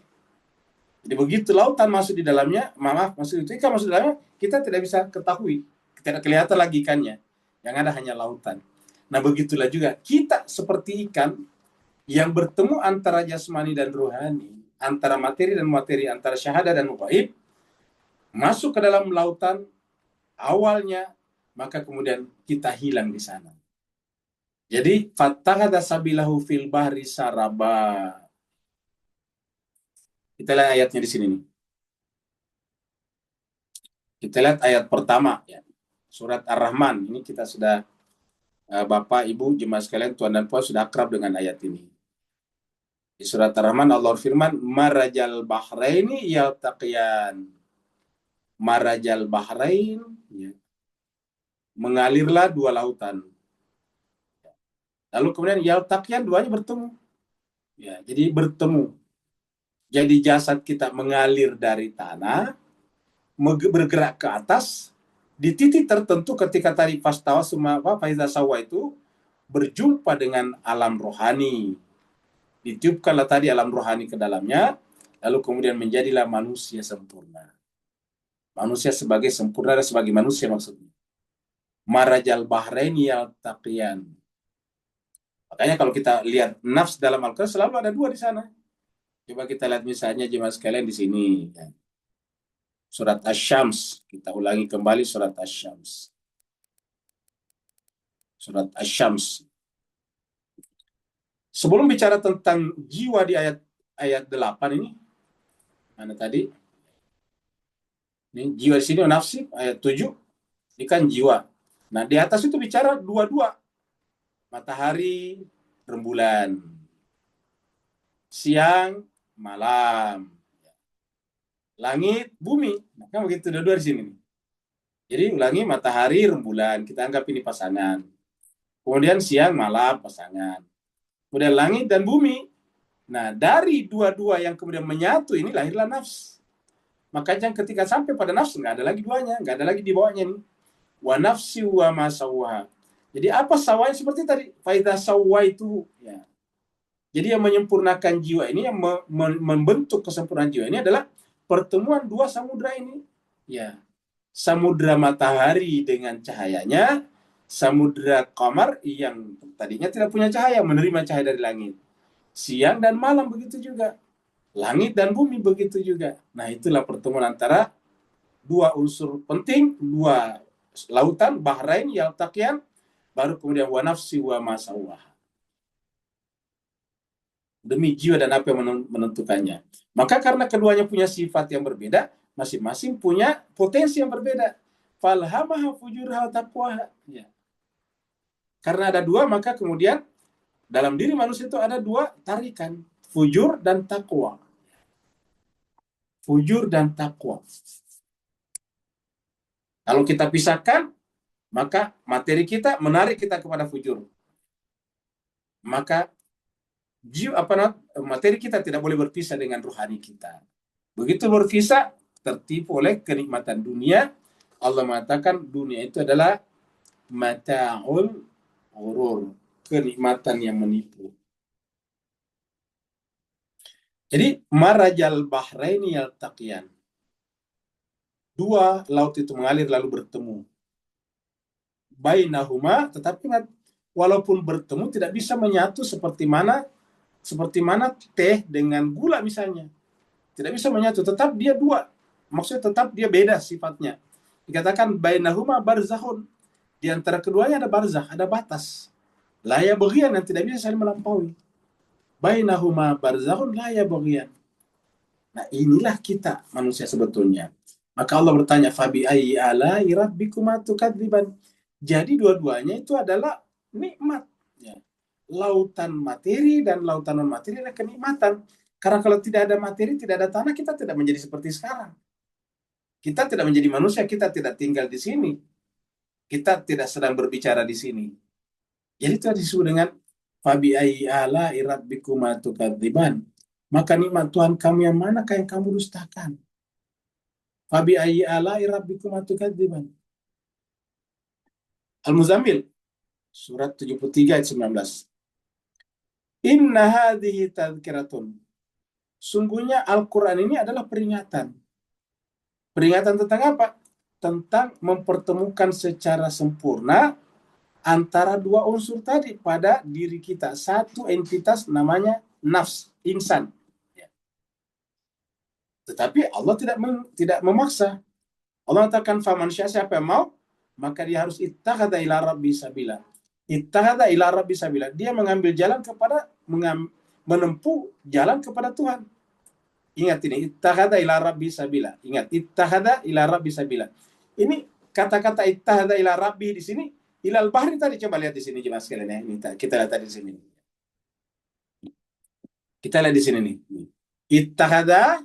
S1: Jadi begitu lautan masuk di dalamnya, masuk itu ikan masuk di dalamnya, kita tidak bisa ketahui. Tidak kelihatan lagi ikannya. Yang ada hanya lautan. Nah begitulah juga kita seperti ikan yang bertemu antara jasmani dan rohani, antara materi dan materi, antara syahadah dan ghaib, masuk ke dalam lautan awalnya, maka kemudian kita hilang di sana. Jadi fattahada sabilahu fil bahri saraba. Kita lihat ayatnya di sini nih. Kita lihat ayat pertama ya. Surat Ar-Rahman. Ini kita sudah Bapak, Ibu, jemaah sekalian, tuan dan puan sudah akrab dengan ayat ini. Di surat Ar-Rahman Allah firman, marajal bahraini yaltaqiyan. Marajal bahrain ya. Mengalirlah dua lautan. Lalu kemudian yaltaqiyan, duanya bertemu. Ya, jadi bertemu. Jadi jasad kita mengalir dari tanah, bergerak ke atas, di titik tertentu ketika tadi fastawa faiza sawa itu berjumpa dengan alam rohani. Ditiupkanlah tadi alam rohani ke dalamnya, lalu kemudian menjadilah manusia sempurna. Manusia sebagai sempurna dan sebagai manusia maksudnya. Marajal bahraini yaltaqiyan. Makanya kalau kita lihat nafs dalam Al-Quran selalu ada dua di sana. Coba kita lihat misalnya jemaah sekalian di sini. Ya. Surat Asy-Syams. Kita ulangi kembali surat Asy-Syams. Surat Asy-Syams. Sebelum bicara tentang jiwa di ayat 8 ini. Mana tadi? Ini jiwa di sini nafsi ayat 7. Ini kan jiwa. Nah, di atas itu bicara dua-dua. Matahari, rembulan. Siang, malam. Langit, bumi. Maka begitu dua-dua di sini. Jadi ulangi matahari, rembulan. Kita anggap ini pasangan. Kemudian siang, malam, pasangan. Kemudian langit dan bumi. Nah, dari dua-dua yang kemudian menyatu ini lahirlah nafs. Makanya ketika sampai pada nafs, nggak ada lagi duanya. Nggak ada lagi di bawahnya nih. Wa nafsi wa ma sawwaha. Jadi apa sawahnya seperti tadi? Faidah sawwa itu. Ya. Jadi yang menyempurnakan jiwa ini, yang membentuk kesempurnaan jiwa ini adalah pertemuan dua samudra ini. Ya. Samudra matahari dengan cahayanya, samudra qamar yang tadinya tidak punya cahaya, menerima cahaya dari langit. Siang dan malam begitu juga. Langit dan bumi begitu juga. Nah, itulah pertemuan antara dua unsur penting, dua lautan, bahrain, yaltaqiyan, baru kemudian wa nafsi wa ma sawwaha. Demi jiwa dan apa yang menentukannya. Maka karena keduanya punya sifat yang berbeda, masing-masing punya potensi yang berbeda. Falhamaha fujurha taqwaha. Ya. Karena ada dua, maka kemudian dalam diri manusia itu ada dua tarikan, fujur dan takwa. Fujur dan takwa. Kalau kita pisahkan, maka materi kita menarik kita kepada fujur. Maka materi kita tidak boleh berpisah dengan rohani kita. Begitu berpisah, tertipu oleh kenikmatan dunia. Allah mengatakan dunia itu adalah mata'ul ghurur, kenikmatan yang menipu. Jadi marajal bahraini yaltaqiyan. Dua laut itu mengalir lalu bertemu. Bainahuma, tetapi walaupun bertemu tidak bisa menyatu seperti mana teh dengan gula misalnya. Tidak bisa menyatu, tetap dia dua. Maksudnya tetap dia beda sifatnya. Dikatakan bainahuma barzahun. Di antara keduanya ada barzah, ada batas. La yabghiyan, yang tidak bisa saling melampaui. Bainahuma barzahun la yabghiyan. Nah, inilah kita manusia sebetulnya. Maka Allah bertanya, fabi ayyi ala'i rabbikuma tukadziban. Jadi dua-duanya itu adalah nikmat. Ya. Lautan materi dan lautan non materi adalah kenikmatan. Karena kalau tidak ada materi, tidak ada tanah, kita tidak menjadi seperti sekarang. Kita tidak menjadi manusia, kita tidak tinggal di sini. Kita tidak sedang berbicara di sini. Jadi itu disebut dengan fabi ayyi ala'i rabbikuma tukadziban. Maka nikmat Tuhan kamu yang manakah yang kamu dustakan? Fabi ayyi ala'i rabbikuma tukadziban. Al-Muzammil surat 73 ayat 19. Inna hadhihi tadhkiratun. Sungguhnya Al-Quran ini adalah peringatan. Peringatan tentang apa? Tentang mempertemukan secara sempurna antara dua unsur tadi pada diri kita. Satu entitas namanya nafs, insan. Tetapi Allah tidak memaksa. Allah katakan faman syaa, siapa yang mau, maka dia harus ittakhadha ila rabbi sabila. Ittakhadha ila rabbi sabila. Dia mengambil jalan menempuh jalan kepada Tuhan. Ingat ini, ittakhadha ila rabbi sabila. Ingat, ittakhadha ila rabbi sabila. Ini kata-kata ittakhadha ila rabbi di sini, ilal bahri tadi, coba lihat di sini jemaah sekalian ya. Ini kita lihat tadi di sini. Kita lihat di sini nih. Ittakhadha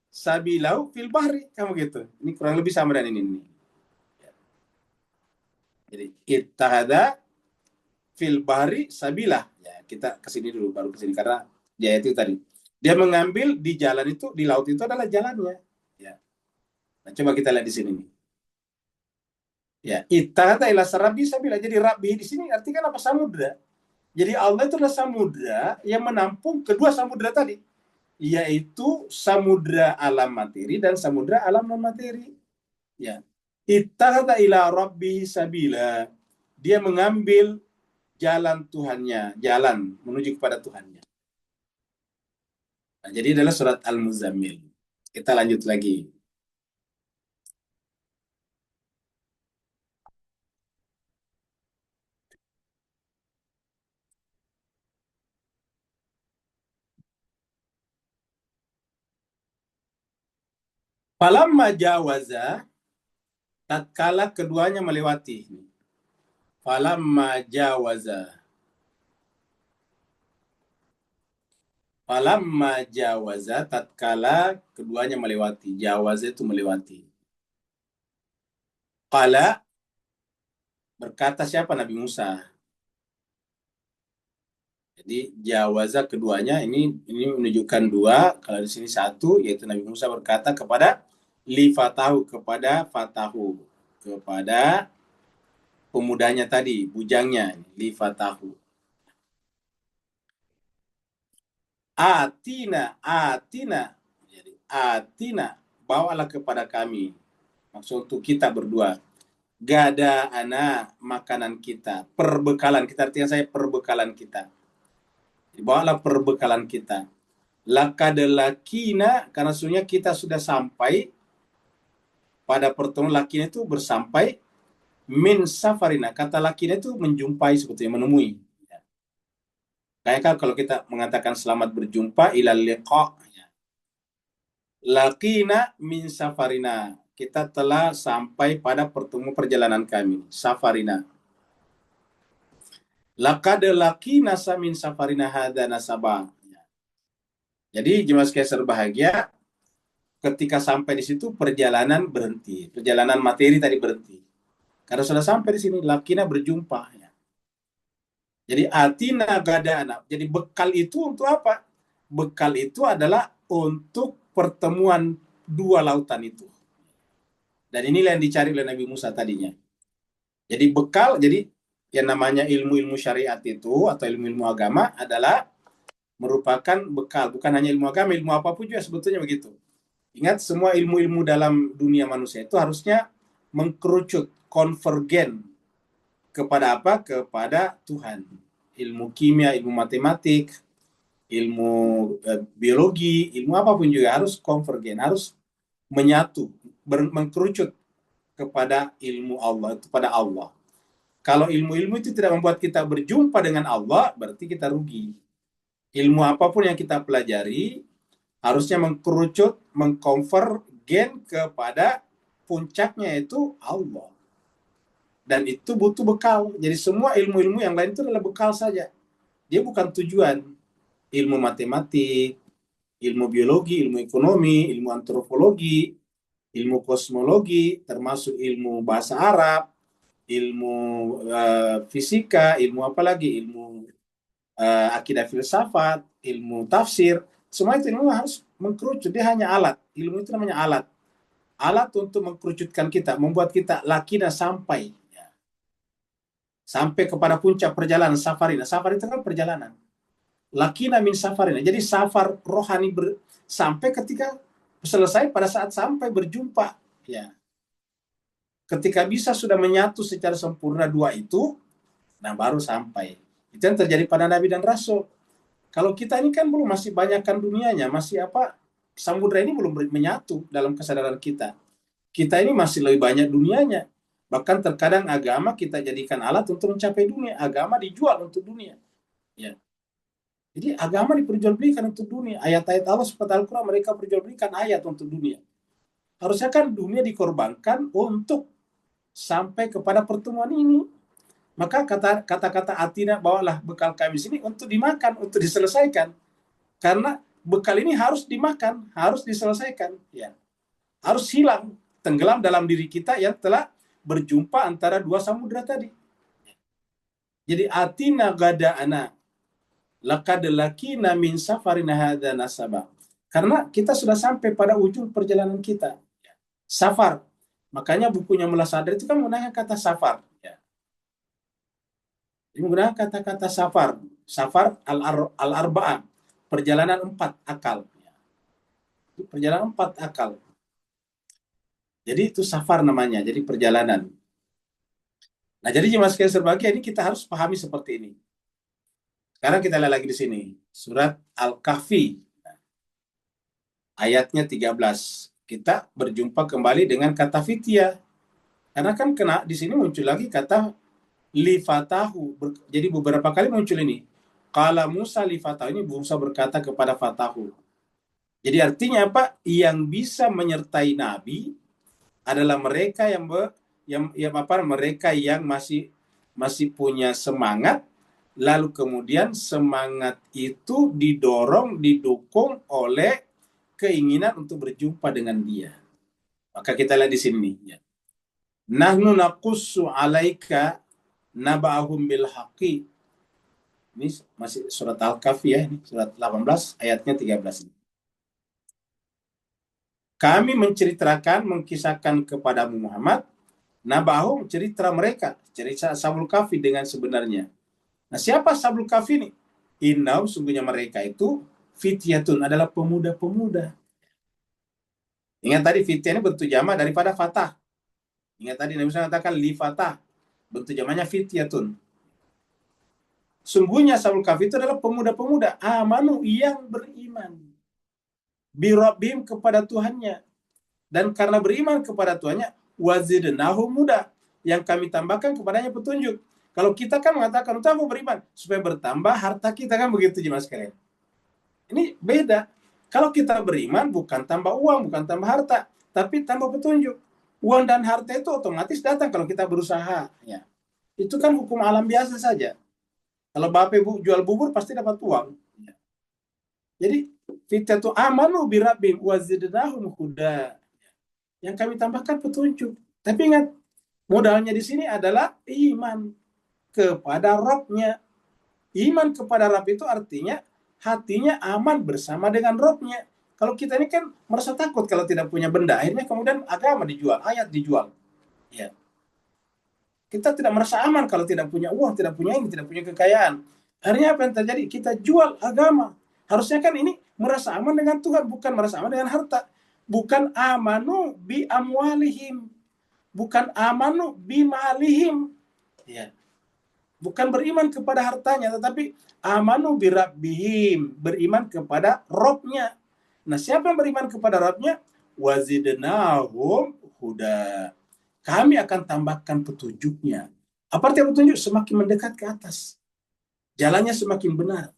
S1: sabilau fil bahri, kamu gitu. Ini kurang lebih sama dengan ini. Jadi ittakhadha fil bahri sabilah. Ya, kita kesini dulu baru kesini karena dia itu tadi. Dia mengambil di jalan itu, di laut itu adalah jalannya. Ya. Nah, coba kita lihat di sini nih. Ya, ittakhadha ila rabbi sabila. Jadi rabbi di sini artinya apa? Samudra. Jadi Allah itu adalah samudra yang menampung kedua samudra tadi, yaitu samudra alam materi dan samudra alam non materi. Ya. Ittakhadha ila rabbi sabila. Dia mengambil jalan Tuhannya, jalan menuju kepada Tuhannya. Nah, jadi adalah surat Al-Muzammil. Kita lanjut lagi. Falamma jawaza, tatkala keduanya melewati. Falamma jawaza. Falamma jawaza, tatkala keduanya melewati. Jawaza itu melewati. Qala, berkata siapa? Nabi Musa. Jadi jawaza keduanya ini menunjukkan dua. Kalau di sini satu, yaitu Nabi Musa berkata kepada li fatahu, kepada fatahu, kepada pemudanya tadi, bujangnya, li fatahu. Atina. Jadi atina, bawalah kepada kami. Maksud untuk kita berdua. Gada ana, makanan kita, perbekalan kita, artinya saya perbekalan kita. Bawalah perbekalan kita. Lakadelakina, karena sesungguhnya kita sudah sampai pada pertemuan. Lakina itu bersampai, min safarina, kata lakina itu menjumpai, sebetulnya menemui. Kayak kan kalau kita mengatakan selamat berjumpa, ilal liqa. Lakina min safarina, kita telah sampai pada pertemuan perjalanan kami. Safarina. Laqad laqina min safarina hadza nasaba. Jadi jemaah sekalian berbahagia, ketika sampai di situ perjalanan berhenti. Perjalanan materi tadi berhenti. Karena sudah sampai di sini, lakina berjumpa. Jadi atina gadana. Jadi bekal itu untuk apa? Bekal itu adalah untuk pertemuan dua lautan itu. Dan inilah yang dicari oleh Nabi Musa tadinya. Jadi bekal, jadi yang namanya ilmu-ilmu syariat itu atau ilmu-ilmu agama adalah merupakan bekal. Bukan hanya ilmu agama, ilmu apapun juga sebetulnya begitu. Ingat, semua ilmu-ilmu dalam dunia manusia itu harusnya mengkerucut, konvergen kepada apa? Kepada Tuhan. Ilmu kimia, ilmu matematik, ilmu biologi, ilmu apapun juga harus konvergen, harus menyatu, mengkerucut kepada ilmu Allah, kepada Allah. Kalau ilmu-ilmu itu tidak membuat kita berjumpa dengan Allah, berarti kita rugi. Ilmu apapun yang kita pelajari harusnya mengkerucut, mengkonvergen kepada puncaknya itu Allah. Dan itu butuh bekal. Jadi semua ilmu-ilmu yang lain itu adalah bekal saja. Dia bukan tujuan. Ilmu matematik, ilmu biologi, ilmu ekonomi, ilmu antropologi, ilmu kosmologi, termasuk ilmu bahasa Arab, ilmu fisika, ilmu apa lagi, ilmu akidah filsafat, ilmu tafsir, semua itu ilmu harus mengkerucut. Dia hanya alat. Ilmu itu namanya alat. Alat untuk mengkerucutkan kita, membuat kita lakina sampai. Sampai kepada puncak perjalanan, safarina. Safar itu kan perjalanan. Lakina min safarina. Jadi safar rohani sampai ketika selesai, pada saat sampai berjumpa. Ya. Ketika bisa sudah menyatu secara sempurna dua itu, nah baru sampai. Itu yang terjadi pada Nabi dan Rasul. Kalau kita ini kan belum, masih banyakkan dunianya, masih apa, samudra ini belum menyatu dalam kesadaran kita. Kita ini masih lebih banyak dunianya. Bahkan terkadang agama kita jadikan alat untuk mencapai dunia. Agama dijual untuk dunia. Ya. Jadi agama diperjualbelikan untuk dunia. Ayat-ayat Allah seperti Al-Quran, mereka perjualbelikan ayat untuk dunia. Harusnya kan dunia dikorbankan untuk sampai kepada pertemuan ini. Maka kata-kata atina, bawalah bekal kami sini untuk dimakan, untuk diselesaikan. Karena bekal ini harus dimakan, harus diselesaikan. Ya. Harus hilang, tenggelam dalam diri kita yang telah berjumpa antara dua samudra tadi. Jadi atina gada'ana laqad lakina min safarina hadza nasaba. Karena kita sudah sampai pada ujung perjalanan kita. Safar. Makanya bukunya Mullah Sadar itu kan menggunakan kata safar. Ya. Ini menggunakan kata-kata safar. Safar al-arba'ah. Perjalanan 4 akal. Perjalanan 4 akal. Jadi itu safar namanya, jadi perjalanan. Nah, jadi jemaah sekalian berbahagia, ini kita harus pahami seperti ini. Sekarang kita lihat lagi di sini. Surat Al-Kahfi. Ayatnya 13. Kita berjumpa kembali dengan kata fityah. Karena kan di sini muncul lagi kata lifatahu. Jadi beberapa kali muncul ini. Qala Musa lifatahu, ini Musa berkata kepada Fatahu. Jadi artinya apa? Yang bisa menyertai Nabi adalah mereka mereka yang masih punya semangat, lalu kemudian semangat itu didukung oleh keinginan untuk berjumpa dengan dia. Maka kita lihat di sini ya. Nahnu naqussu 'alaika naba'ahum bil haqqi. Ini masih surat Al-Kahfi ya, ini surat 18 ayatnya 13 ini. Kami menceritakan, mengkisahkan kepadamu Muhammad, nabahum, cerita mereka, cerita Ashabul Kahfi dengan sebenarnya. Nah, siapa Ashabul Kahfi ini? Innahum, sungguhnya mereka itu fityatun, adalah pemuda-pemuda. Ingat tadi fityah ini bentuk jamak daripada fatah. Ingat tadi Nabi SAW katakan li fatah, bentuk jamaknya fityatun. Sungguhnya Ashabul Kahfi itu adalah pemuda-pemuda amanu, yang beriman birabbihim, kepada Tuhannya, dan karena beriman kepada Tuhannya wazidnahum huda, yang kami tambahkan kepadanya petunjuk. Kalau kita kan mengatakan untuk apa beriman? Supaya bertambah harta kita, kan begitu jemaah sekalian. Ini beda. Kalau kita beriman bukan tambah uang, bukan tambah harta, tapi tambah petunjuk. Uang dan harta itu otomatis datang kalau kita berusaha. Ya. Itu kan hukum alam biasa saja. Kalau bapak ibu jual bubur pasti dapat uang. Ya. Jadi fityatu amanu birabbihim wazidnahum huda. Yang kami tambahkan petunjuk. Tapi ingat, modalnya di sini adalah iman kepada Rabb-nya. Iman kepada Rabb itu artinya hatinya aman bersama dengan Rabb-nya. Kalau kita ini kan merasa takut kalau tidak punya benda, akhirnya kemudian agama dijual, ayat dijual. Ya. Kita tidak merasa aman kalau tidak punya uang, tidak punya ini, tidak punya kekayaan. Akhirnya apa yang terjadi? Kita jual agama. Harusnya kan ini merasa aman dengan Tuhan, bukan merasa aman dengan harta. Bukan amanu bi amwalihim. Bukan amanu bi malihim. Ya. Bukan beriman kepada hartanya, tetapi amanu bi rabbihim. Beriman kepada Robnya. Nah, siapa yang beriman kepada Robnya? Wazidnahum huda. Kami akan tambahkan petunjuknya. Apa artinya petunjuk? Semakin mendekat ke atas. Jalannya semakin benar.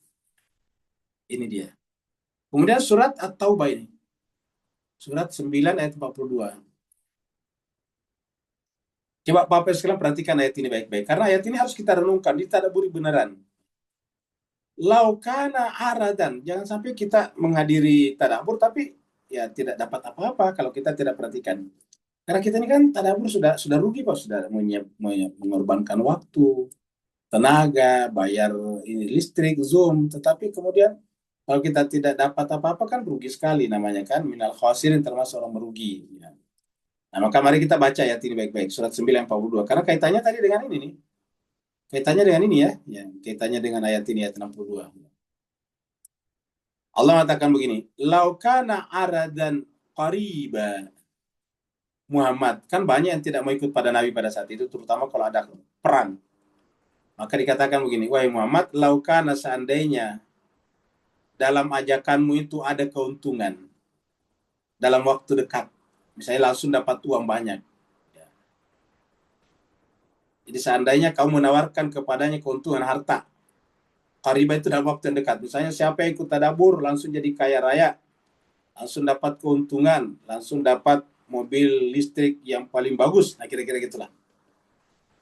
S1: Ini dia. Kemudian surat At-Taubah ini. Surat 9 ayat 42. Coba Bapak sekalian perhatikan ayat ini baik-baik. Karena ayat ini harus kita renungkan, ditadaburi beneran. Laukana aradan. Jangan sampai kita menghadiri tadabur, tapi ya tidak dapat apa-apa kalau kita tidak perhatikan. Karena kita ini kan tadabur sudah rugi Pak, sudah mengorbankan waktu, tenaga, bayar ini listrik, Zoom, tetapi kemudian kalau kita tidak dapat apa-apa kan rugi sekali namanya kan, minal khasirin, termasuk orang merugi. Ya. Nah, maka mari kita baca ayat ini baik-baik, surat 9:42, karena kaitannya tadi dengan ini nih. Kaitannya dengan ini ya, kaitannya dengan ayat ini, ayat 62. Allah mengatakan begini, laukana aradan qariba. Muhammad, kan banyak yang tidak mau ikut pada Nabi pada saat itu, terutama kalau ada perang. Maka dikatakan begini, wahai Muhammad, laukana seandainya dalam ajakanmu itu ada keuntungan dalam waktu dekat, misalnya langsung dapat uang banyak. Jadi seandainya kamu menawarkan kepadanya keuntungan harta, qariba itu dalam waktu yang dekat. Misalnya siapa yang ikut tadabur langsung jadi kaya raya, langsung dapat keuntungan, langsung dapat mobil listrik yang paling bagus. Nah, kira-kira gitulah.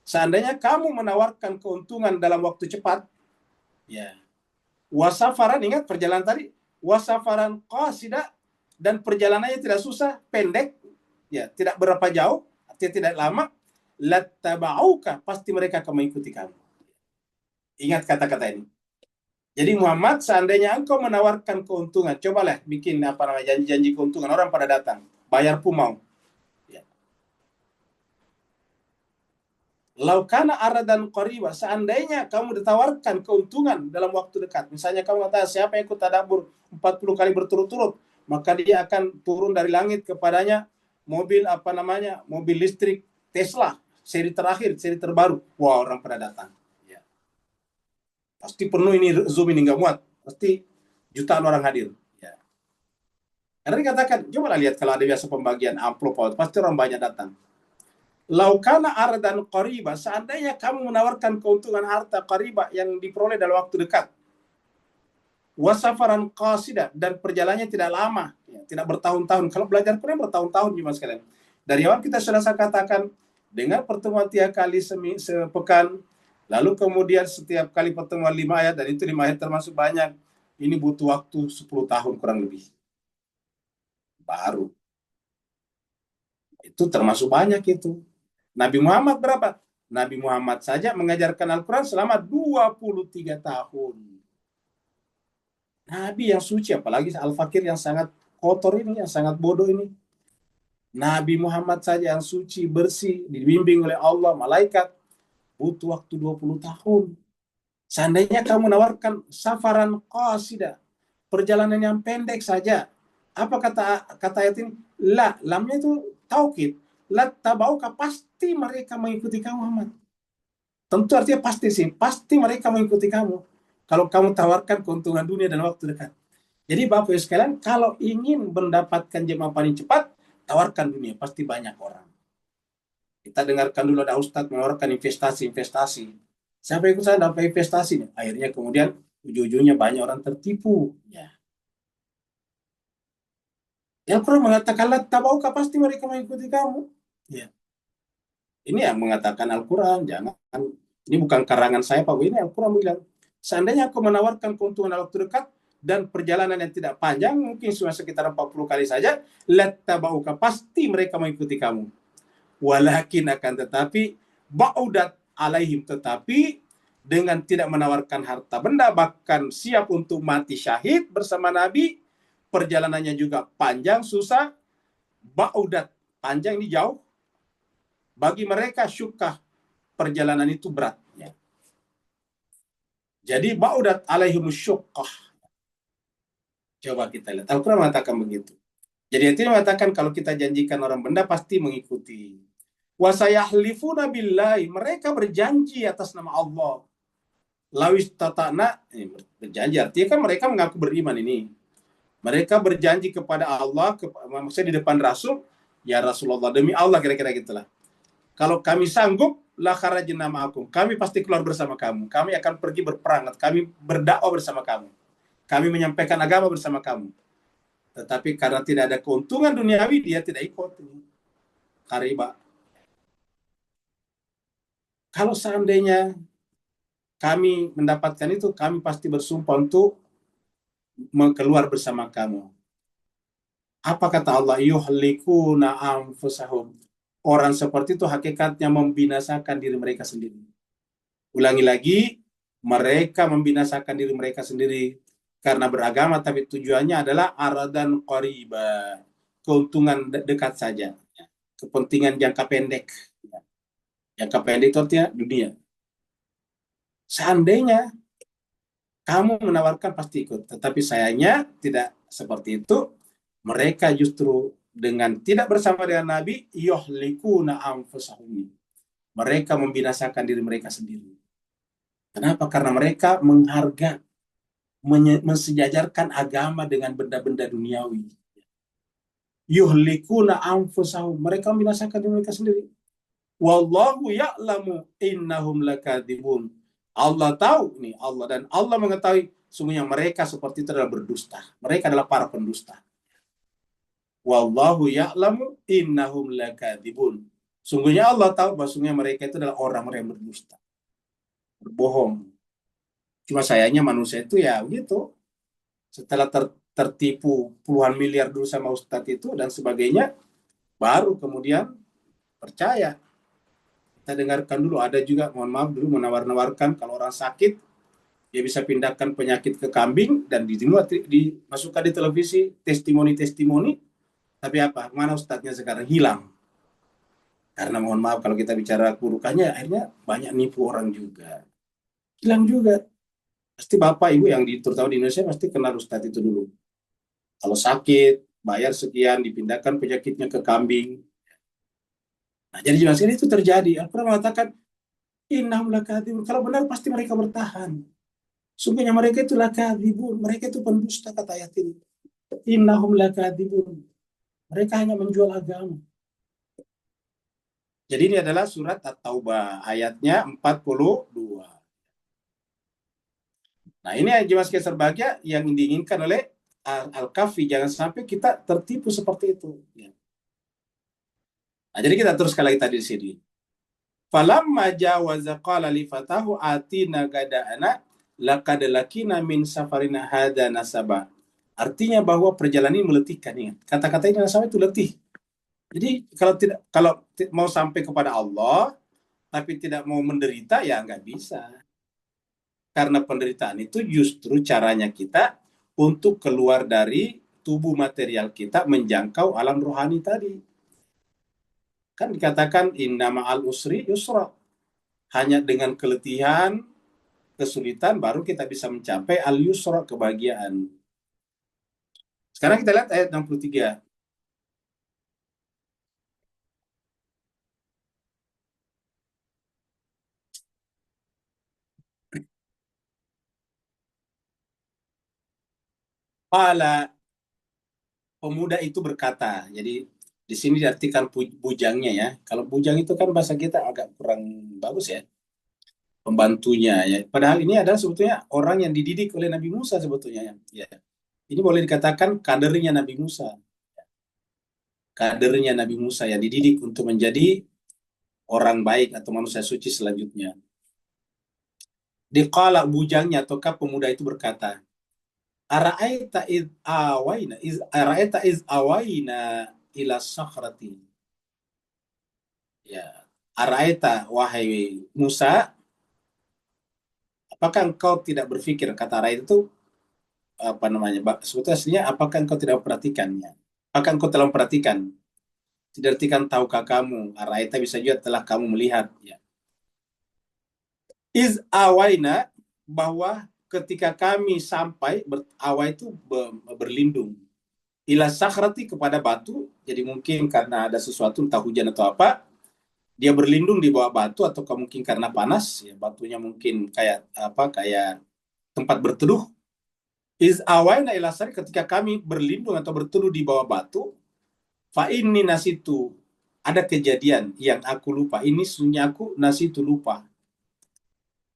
S1: Seandainya kamu menawarkan keuntungan dalam waktu cepat, ya. Wasafaran, ingat perjalanan tadi, wasafaran qasida, dan perjalanannya tidak susah, pendek, ya, tidak berapa jauh, tidak lama, lattaba'uka, pasti mereka akan mengikuti kamu. Ingat kata-kata ini. Jadi Muhammad, seandainya engkau menawarkan keuntungan, cobalah bikin janji-janji keuntungan, orang pada datang, bayar pun mau. Ya. Laukana aradan qariba, seandainya kamu ditawarkan keuntungan dalam waktu dekat, misalnya kamu kata siapa yang ikut tadabur 40 kali berturut-turut, maka dia akan turun dari langit kepadanya mobil mobil listrik Tesla, seri terakhir, seri terbaru. Wah, orang pada datang. Ya. Pasti penuh ini, Zoom ini nggak muat, pasti jutaan orang hadir. Ya. Karena dikatakan, coba lihat kalau ada biasa pembagian amplop, pasti orang banyak datang. Laukana aradan qariba, seandainya kamu menawarkan keuntungan harta qariba yang diperoleh dalam waktu dekat, wasafaran qasida, dan perjalanannya tidak lama, ya, tidak bertahun-tahun. Kalau belajar Quran bertahun-tahun juga sekalian. Dari awal kita sudah saya katakan, dengan pertemuan 3 kali sepekan, lalu kemudian setiap kali pertemuan 5 ayat, dan itu 5 ayat termasuk banyak, ini butuh waktu 10 tahun kurang lebih. Baru. Itu termasuk banyak itu. Nabi Muhammad berapa? Nabi Muhammad saja mengajarkan Al-Quran selama 23 tahun. Nabi yang suci, apalagi Al-Fakir yang sangat kotor ini, yang sangat bodoh ini. Nabi Muhammad saja yang suci, bersih, dibimbing oleh Allah, malaikat, butuh waktu 20 tahun. Seandainya kamu menawarkan safaran qasida, perjalanan yang pendek saja, apa kata ayat ini? La, lamnya itu taukid. Lattaba'uka, pasti mereka mengikuti kamu, Muhammad. Tentu artinya pasti sih, pasti mereka mengikuti kamu. Kalau kamu tawarkan keuntungan dunia dan waktu dekat. Jadi Bapak Ibu sekalian, kalau ingin mendapatkan jemaah paling cepat, tawarkan dunia, pasti banyak orang. Kita dengarkan dulu ada Ustadz menawarkan investasi. Siapa ikut saya dapat investasi? Akhirnya kemudian ujung-ujungnya banyak orang tertipu. Ya. Al-Quran mengatakan, lattaba'uka, pasti mereka mengikuti kamu. Ya. Ini yang mengatakan Al-Quran, jangan. Ini bukan karangan saya Pak, ini Al-Quran bilang. Seandainya aku menawarkan keuntungan dalam waktu dekat dan perjalanan yang tidak panjang, mungkin cuma sekitar 40 kali saja, lattaba'uka, pasti mereka mengikuti kamu. Walakin, akan tetapi, ba'udat alaihim, tetapi dengan tidak menawarkan harta benda, bahkan siap untuk mati syahid bersama Nabi. Perjalanannya juga panjang, susah. Ba'udat, panjang ini jauh. Bagi mereka syukkah, perjalanan itu berat. Ya. Jadi ba'udat alaihimus syukkah. Coba kita lihat. Al-Quran mengatakan begitu. Jadi itu mengatakan kalau kita janjikan orang benda pasti mengikuti. Wa sayahlifuna billahi, mereka berjanji atas nama Allah. Lawis tata'na, berjanji artinya kan mereka mengaku beriman ini. Mereka berjanji kepada Allah, maksudnya di depan Rasul, ya Rasulullah, demi Allah, kira-kira gitulah. Kalau kami sanggup, la kharajna ma'akum, kami pasti keluar bersama kamu. Kami akan pergi berperang, kami berdakwah bersama kamu. Kami menyampaikan agama bersama kamu. Tetapi karena tidak ada keuntungan duniawi, dia tidak ikut. Kariba. Kalau seandainya kami mendapatkan itu, kami pasti bersumpah untuk keluar bersama kamu. Apa kata Allah? Yuhlikuna anfusahum. Orang seperti itu hakikatnya membinasakan diri mereka sendiri. Ulangi lagi, mereka membinasakan diri mereka sendiri karena beragama, tapi tujuannya adalah aradan qariba, keuntungan dekat saja, kepentingan jangka pendek. Jangka pendek itu artinya dunia. Seandainya kamu menawarkan pasti ikut, tetapi sayangnya tidak seperti itu. Mereka justru dengan tidak bersama dengan Nabi, yuhlikuna anfusahum. Mereka membinasakan diri mereka sendiri. Kenapa? Karena mereka mensejajarkan agama dengan benda-benda duniawi. Yuhlikuna anfusahum. Mereka membinasakan diri mereka sendiri. Wallahu ya'lamu innahum lakadzibun. Allah tahu nih, Allah, dan Allah mengetahui sungguhnya mereka seperti itu adalah berdusta. Mereka adalah para pendusta. Wallahu ya'lamu innahum lakadzibun. Sungguhnya Allah tahu bahwa sungguhnya mereka itu adalah orang-orang yang berdusta, berbohong. Cuma sayangnya manusia itu ya begitu. Setelah tertipu puluhan miliar dulu sama Ustadz itu dan sebagainya, baru kemudian percaya. Kita dengarkan dulu, ada juga, mohon maaf, dulu menawar-nawarkan kalau orang sakit, dia bisa pindahkan penyakit ke kambing, dan dimasukkan di televisi, testimoni-testimoni, tapi apa? Mana Ustadznya sekarang? Hilang. Karena mohon maaf, kalau kita bicara kurukannya, akhirnya banyak nipu orang juga. Hilang juga. Pasti Bapak, Ibu yang terutama di Indonesia, pasti kenal Ustadz itu dulu. Kalau sakit, bayar sekian, dipindahkan penyakitnya ke kambing. Nah, jadi jelas ini itu terjadi. Al-Quran mengatakan, innahum lakadzibun. Kalau benar pasti mereka bertahan. Sungguhnya mereka itu lakadzibun. Mereka itu pendusta, kata ayat ini. Innahum lakadzibun. Mereka hanya menjual agama. Jadi ini adalah surat At-Taubah, ayatnya 42. Nah, ini jemaah sekalian berbahagia yang diinginkan oleh Al-Kahfi. Jangan sampai kita tertipu seperti itu. Nah, jadi kita teruskan lagi tadi di sini. Falamma jawaza qala li fatahu atina gada'ana laqad lakina min safarina hada nasaba. Artinya bahwa perjalanan ini meletihkan, ingat. Kata-kata ini nasaba itu letih. Jadi kalau mau sampai kepada Allah tapi tidak mau menderita, ya nggak bisa. Karena penderitaan itu justru caranya kita untuk keluar dari tubuh material kita menjangkau alam rohani tadi. Kan dikatakan inna ma'al usri yusra. Hanya dengan keletihan, kesulitan, baru kita bisa mencapai al-yusra, kebahagiaan. Sekarang kita lihat ayat 63. Pala pemuda itu berkata, jadi di sini diartikan bujangnya ya. Kalau bujang itu kan bahasa kita agak kurang bagus ya. Pembantunya ya. Padahal ini adalah sebetulnya orang yang dididik oleh Nabi Musa sebetulnya ya. Ini boleh dikatakan kadernya Nabi Musa. Kadernya Nabi Musa yang dididik untuk menjadi orang baik atau manusia suci selanjutnya. Diqala bujangnya ataukah pemuda itu berkata, Ara'aita iz awaina ila sakhrati. Ya, Ara'aita wahai Musa, apakah engkau tidak berpikir, kata rakyat itu apa namanya, sebetulnya aslinya apakah engkau tidak memperhatikannya, apakah engkau telah memperhatikan, tidak artikan tahukah kamu, rakyat bisa juga telah kamu melihat, ya. Iz awaina, bahwa ketika kami sampai, awai itu berlindung, ila sakhrati, kepada batu, jadi mungkin karena ada sesuatu, entah hujan atau apa, dia berlindung di bawah batu, atau mungkin karena panas, ya, batunya mungkin kayak apa, kayak tempat berteduh. Iz awaina ila sakhrati, ketika kami berlindung atau berteduh di bawah batu, fa inni nasitu, ada kejadian yang aku lupa, ini sesungguhnya aku nasitu, lupa.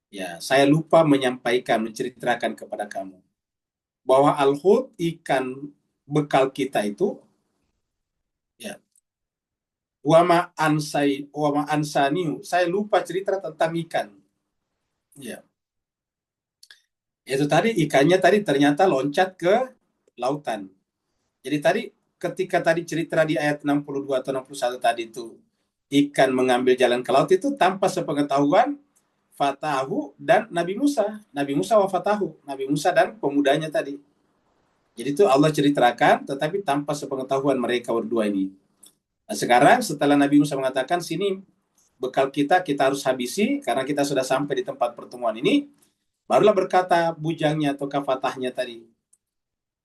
S1: Ya, saya lupa menyampaikan, menceritakan kepada kamu bahwa al-hut, ikan bekal kita itu, ya, wama ansaniu, saya lupa cerita tentang ikan. Ya, itu tadi ikannya tadi ternyata loncat ke lautan. Jadi tadi ketika tadi cerita di ayat 62 atau 61 tadi itu, ikan mengambil jalan ke laut itu tanpa sepengetahuan Fatahu dan Nabi Musa. Nabi Musa wa Fatahu, Nabi Musa dan pemudanya tadi. Jadi itu Allah ceritakan, tetapi tanpa sepengetahuan mereka berdua ini. Nah, sekarang setelah Nabi Musa mengatakan, sini bekal kita harus habisi, karena kita sudah sampai di tempat pertemuan ini, barulah berkata bujangnya atau kafatahnya tadi,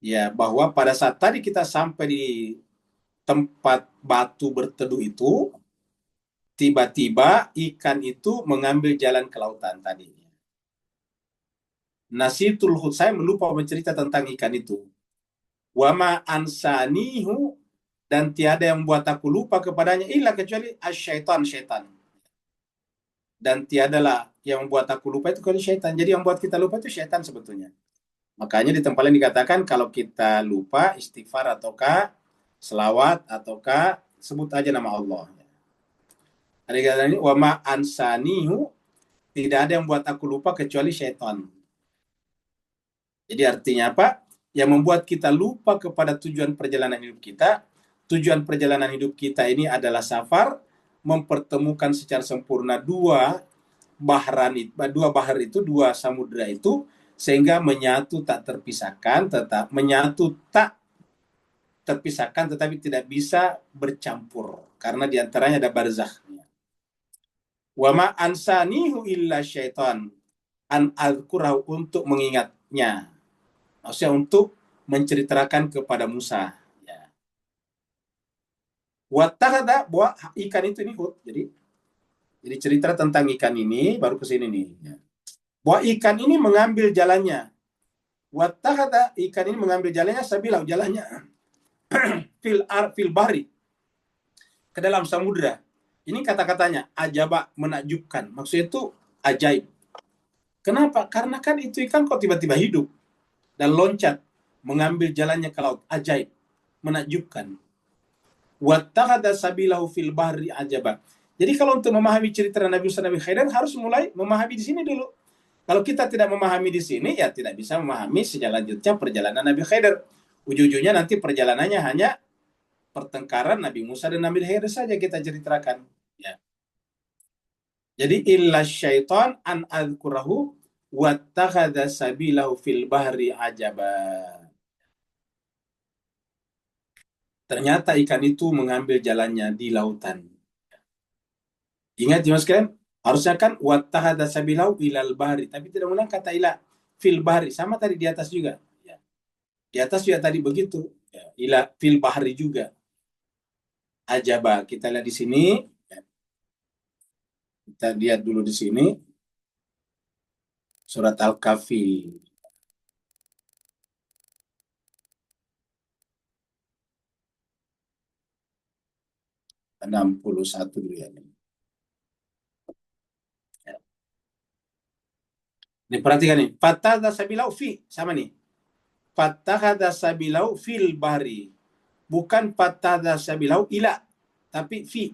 S1: ya, bahwa pada saat tadi kita sampai di tempat batu berteduh itu, tiba-tiba ikan itu mengambil jalan ke lautan tadi. Nasitul hut, saya melupa bercerita tentang ikan itu. Wama ansanihu, dan tiada yang membuat aku lupa kepadanya illa kecuali asyaitan, syaitan. Dan tiadalah yang membuat aku lupa itu kecuali syaitan. Jadi yang membuat kita lupa itu syaitan sebetulnya. Makanya di tempat lain dikatakan kalau kita lupa, istighfar ataukah selawat ataukah sebut aja nama Allah. Ada kata ini, wama ansanihu, tidak ada yang membuat aku lupa kecuali syaitan. Jadi artinya apa? Yang membuat kita lupa kepada tujuan perjalanan hidup kita. Tujuan perjalanan hidup kita ini adalah safar, mempertemukan secara sempurna dua bahar itu, dua samudra itu, sehingga menyatu tak terpisahkan, tetap menyatu tak terpisahkan, tetapi tidak bisa bercampur karena diantaranya ada barzakhnya. Wa ma ansanihu illa syaitan an azkurahu, untuk mengingatnya, maksudnya untuk menceritakan kepada Musa. Ya. Wattakhadha, bahwa ikan itu ini hut. Jadi cerita tentang ikan ini baru ke sini nih. Ya. Bahwa ikan ini mengambil jalannya. Wattakhadha, ikan ini mengambil jalannya, sabilah, jalannya fil bahri, ke dalam samudra. Ini kata-katanya ajaba, menakjubkan. Maksudnya itu ajaib. Kenapa? Karena kan itu ikan kok tiba-tiba hidup dan loncat mengambil jalannya ke laut. Ajaib, menakjubkan. Wattakhadha sabilahu fil bahri ajaba. Jadi kalau untuk memahami cerita Nabi Musa Nabi Khidir harus mulai memahami di sini dulu. Kalau kita tidak memahami di sini, ya tidak bisa memahami selanjutnya perjalanan Nabi Khidir. Ujung-ujungnya nanti perjalanannya hanya pertengkaran Nabi Musa dan Nabi Khidir saja kita ceritakan. Ya. Jadi illa syaitan an adhkurahu wattakhadha sabilahu fil bahri ajaba. Ternyata ikan itu mengambil jalannya di lautan. Ingat ya mas kalian, harusnya kan wattakhadha sabilahu ilal bahri, tapi tidak menggunakan kata ila, fil bahri, sama tadi di atas juga. Ya. Di atas juga tadi begitu. Ya. Ila fil bahri juga. Ajaba, kita lihat di sini. Ya. Kita lihat dulu di sini. Surat Al-Kahfi. Enam puluh satu dulu ya. Ini perhatikan nih. Fattakhadha sabilahu fi, sama nih. Fattakhadha sabilahu fil bahri. Bukan fattakhadha sabilahu ila, tapi fi.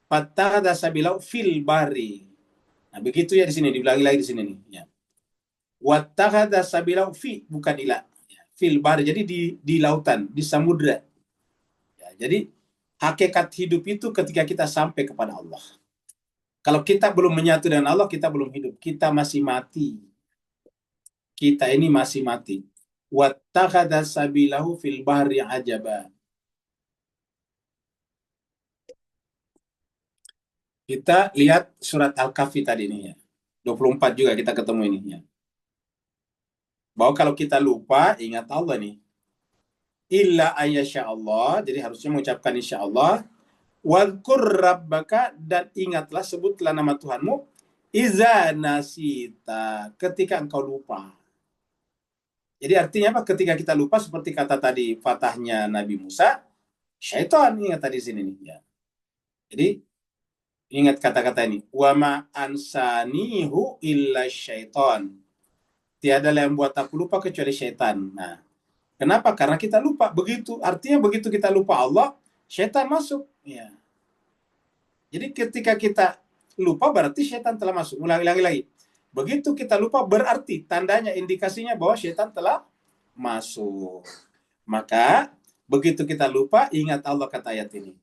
S1: Fattakhadha sabilahu fil bahri. Nah, begitu ya di sini, diulangi lagi di sini nih. Ya. Wattakhadha sabilahu fi, bukan ila. Ya. Fil bahri, jadi di lautan, di samudra. Ya, jadi hakikat hidup itu ketika kita sampai kepada Allah. Kalau kita belum menyatu dengan Allah, kita belum hidup. Kita masih mati. kita ini masih mati. Wattakhadha sabilahu fil bahri ajaba. Kita lihat surat Al-Kahfi tadi ini ya. 24 juga kita ketemu ini ya. Bahwa kalau kita lupa, ingat Allah nih. Illa ayyasha Allah, jadi harusnya mengucapkan insya Allah. Wadhkur rabbaka, dan ingatlah, sebutlah nama Tuhanmu. Iza nasita, ketika engkau lupa. Jadi artinya apa? Ketika kita lupa, seperti kata tadi fatahnya Nabi Musa, syaitan, ingat tadi sini nih ya. Jadi ingat kata-kata ini. Wa ma ansanihu illa syaitan. Tiada yang buat aku lupa kecuali syaitan. Nah, kenapa? Karena kita lupa. Artinya begitu kita lupa Allah, syaitan masuk. Ya. Jadi ketika kita lupa berarti syaitan telah masuk. Ulangi lagi. Begitu kita lupa berarti tandanya, indikasinya bahwa syaitan telah masuk. Maka begitu kita lupa, ingat Allah, kata ayat ini.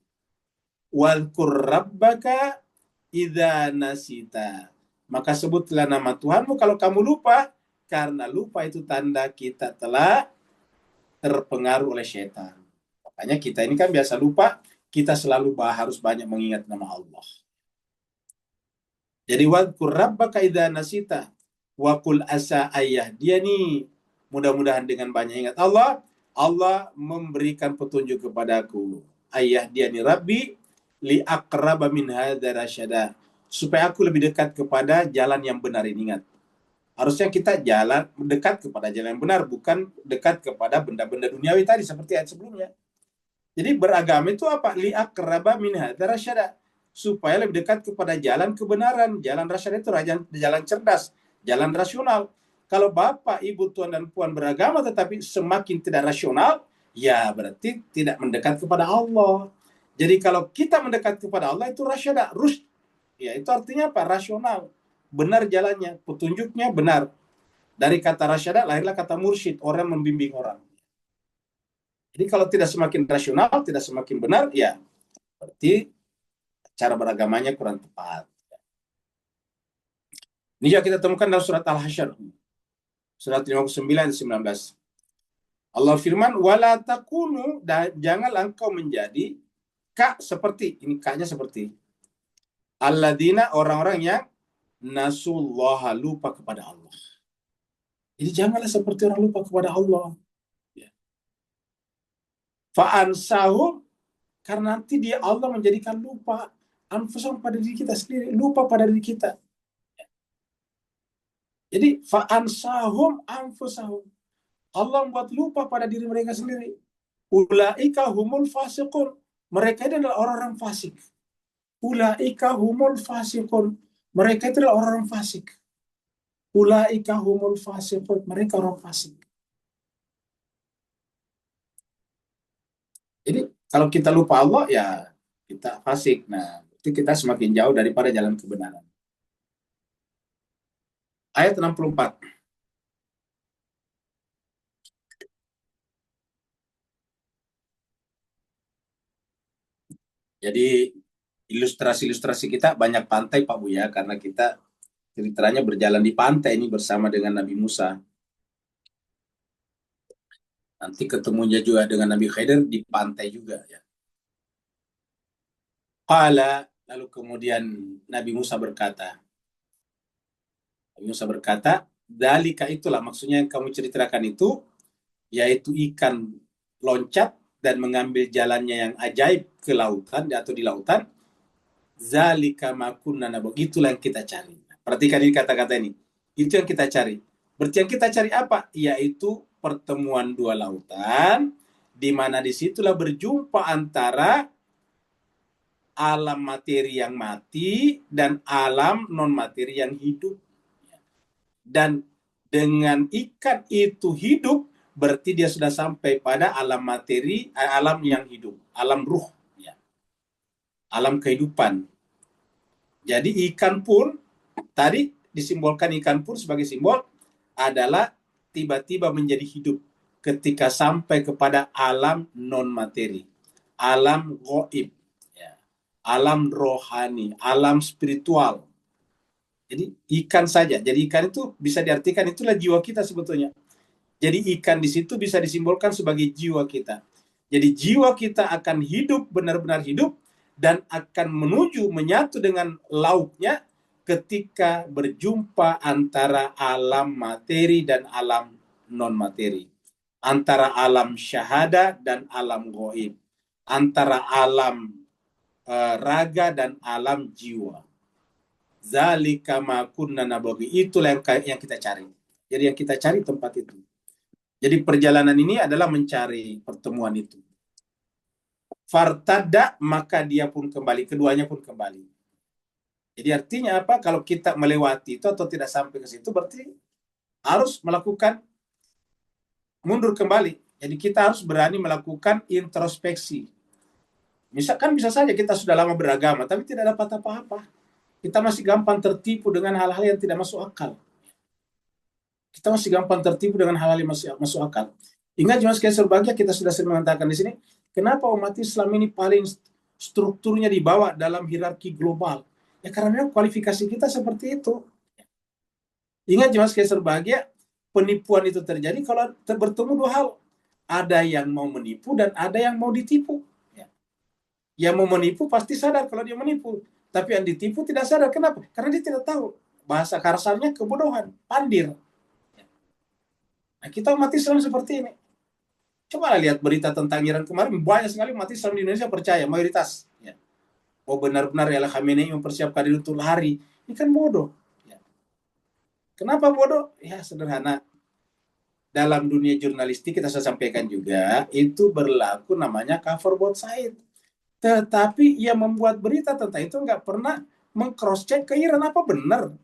S1: Wadhkur rabbaka idza nasita. Maka sebutlah nama Tuhanmu kalau kamu lupa, karena lupa itu tanda kita telah terpengaruh oleh syaitan. Makanya kita ini kan biasa lupa, kita selalu harus banyak mengingat nama Allah. Jadi wadhkur rabbaka idza nasita wa qul asa ayyahdiyani. Mudah-mudahan dengan banyak ingat Allah, Allah memberikan petunjuk kepadaku. Ayyahdiyani rabbi li aqraba min hadza rasyada. Supaya aku lebih dekat kepada jalan yang benar ini. Ingat. Harusnya kita jalan dekat kepada jalan yang benar, bukan dekat kepada benda-benda duniawi tadi seperti ayat sebelumnya. Jadi beragama itu apa? Li aqraba min hadza rasyada. Supaya lebih dekat kepada jalan kebenaran. Jalan rasyad itu jalan cerdas, jalan rasional. Kalau Bapak, Ibu, Tuan, dan Puan beragama tetapi semakin tidak rasional, ya berarti tidak mendekat kepada Allah. Jadi kalau kita mendekat kepada Allah itu rasyada, rusyd. Ya, itu artinya apa? Rasional. Benar jalannya, petunjuknya benar. Dari kata rasyada lahirlah kata mursyid, orang membimbing orang. Jadi kalau tidak semakin rasional, tidak semakin benar, ya berarti cara beragamanya kurang tepat. Ini juga kita temukan dalam surat Al-Hasyr. Surat 59 dan 19. Allah firman, wala takunu, dan janganlah engkau menjadi seperti, ini kaknya seperti alladzina, orang-orang yang nasullaha, lupa kepada Allah. Jadi janganlah seperti orang lupa kepada Allah. Ya. Fa'ansahum, karena nanti dia Allah menjadikan lupa anfusahum, pada diri kita sendiri, lupa pada diri kita. Jadi fa'ansahum anfusahum, Allah membuat lupa pada diri mereka sendiri. Ulaika humul fasiqun, mereka ini adalah orang-orang fasik. Ulaika humul fasiqun, mereka itu adalah orang-orang fasik. Ulaika humul fasiqun, mereka orang fasik. Jadi kalau kita lupa Allah, ya kita fasik. Nah, itu kita semakin jauh daripada jalan kebenaran. Ayat 64. Jadi ilustrasi-ilustrasi kita banyak pantai Pak Buya, karena kita ceritanya berjalan di pantai ini bersama dengan Nabi Musa. Nanti ketemunya juga dengan Nabi Khidir di pantai juga ya. Qala, lalu kemudian Nabi Musa berkata, dalika, itulah maksudnya yang kamu ceritakan itu, yaitu ikan loncat dan mengambil jalannya yang ajaib ke lautan atau di lautan. Zalika makunna nabugh, itulah yang kita cari. Perhatikan ini kata-kata ini. Itu yang kita cari. Berarti yang kita cari apa? Yaitu pertemuan dua lautan, di mana disitulah berjumpa antara alam materi yang mati dan alam non-materi yang hidup. Dan dengan ikan itu hidup, berarti dia sudah sampai pada alam materi, alam yang hidup, alam ruh, ya. Alam kehidupan. Jadi ikan pun, tadi disimbolkan ikan pun sebagai simbol adalah tiba-tiba menjadi hidup ketika sampai kepada alam non-materi, alam gaib, ya. Alam rohani, alam spiritual. Jadi ikan saja. Jadi ikan itu bisa diartikan itulah jiwa kita sebetulnya. Jadi ikan di situ bisa disimbolkan sebagai jiwa kita. Jadi jiwa kita akan hidup, benar-benar hidup, dan akan menuju menyatu dengan lauknya ketika berjumpa antara alam materi dan alam non-materi. Antara alam syahada dan alam gaib. Antara alam raga dan alam jiwa. Zalika ma kunna nabghi. Itulah yang kita cari. Jadi yang kita cari tempat itu. Jadi perjalanan ini adalah mencari pertemuan itu. Fartada, maka dia pun kembali, keduanya pun kembali. Jadi artinya apa? Kalau kita melewati itu atau tidak sampai ke situ, berarti harus melakukan mundur kembali. Jadi kita harus berani melakukan introspeksi. Misalkan bisa saja kita sudah lama beragama, tapi tidak dapat apa-apa. Kita masih gampang tertipu dengan hal-hal yang tidak masuk akal. Kita masih gampang tertipu dengan hal-hal yang masuk akal. Ingat jemaah sekalian berbahagia, kita sudah sering mengatakan di sini, kenapa umat Islam ini paling strukturnya di bawah dalam hierarki global? Ya karena memang kualifikasi kita seperti itu. Ingat jemaah sekalian berbahagia, penipuan itu terjadi kalau bertemu dua hal. Ada yang mau menipu dan ada yang mau ditipu. Yang mau menipu pasti sadar kalau dia menipu. Tapi yang ditipu tidak sadar. Kenapa? Karena dia tidak tahu. Bahasa kasarnya kebodohan, pandir. Nah, kita umat Islam seperti ini. Coba lihat berita tentang Iran kemarin, banyak sekali umat Islam di Indonesia percaya, mayoritas. Ya. Oh benar-benar ya Khamenei mempersiapkan diri untuk lari. Ini kan bodoh. Ya. Kenapa bodoh? Ya sederhana. Dalam dunia jurnalistik kita sudah sampaikan juga, itu berlaku namanya cover both side. Tetapi yang membuat berita tentang itu nggak pernah meng-cross-check ke Iran apa benar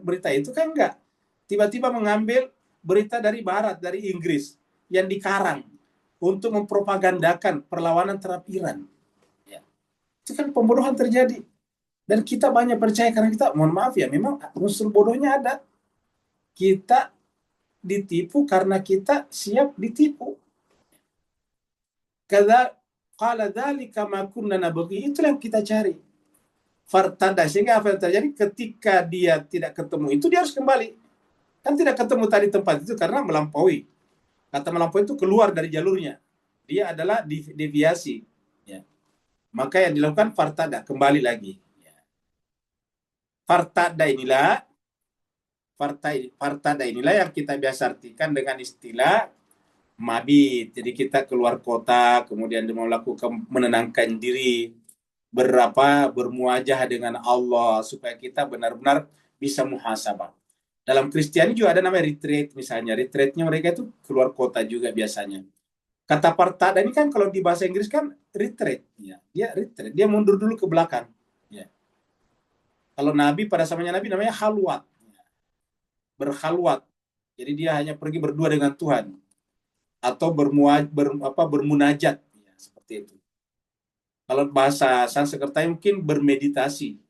S1: berita itu kan enggak. Tiba-tiba mengambil berita dari Barat, dari Inggris, yang dikarang untuk mempropagandakan perlawanan terhadap Iran. Ya. Itu kan pembodohan terjadi. Dan kita banyak percaya karena kita, mohon maaf ya, memang unsur bodohnya ada. Kita ditipu karena kita siap ditipu. Qala dzalika ma kunna nabghi. Itulah yang kita cari. Fartada, sehingga apa yang terjadi ketika dia tidak ketemu itu dia harus kembali. Kan tidak ketemu tadi tempat itu karena melampaui. Kata melampaui itu keluar dari jalurnya. Dia adalah deviasi. Ya. Maka yang dilakukan fartada, kembali lagi. Ya. Fartada inilah yang kita biasa artikan dengan istilah mabit. Jadi kita keluar kota, kemudian melakukan menenangkan diri, bermuajah dengan Allah supaya kita benar-benar bisa muhasabah. Dalam Kristiani juga ada namanya retreat misalnya. Retreatnya mereka itu keluar kota juga biasanya. Kata partada ini kan kalau di bahasa Inggris kan retreat. Ya. Dia retreat. Dia mundur dulu ke belakang. Ya. Kalau Nabi pada zamannya Nabi namanya khalwat. Berkhalwat. Jadi dia hanya pergi berdua dengan Tuhan. Atau bermunajat. Ya, seperti itu. Kalau bahasa Sanskerta mungkin bermeditasi.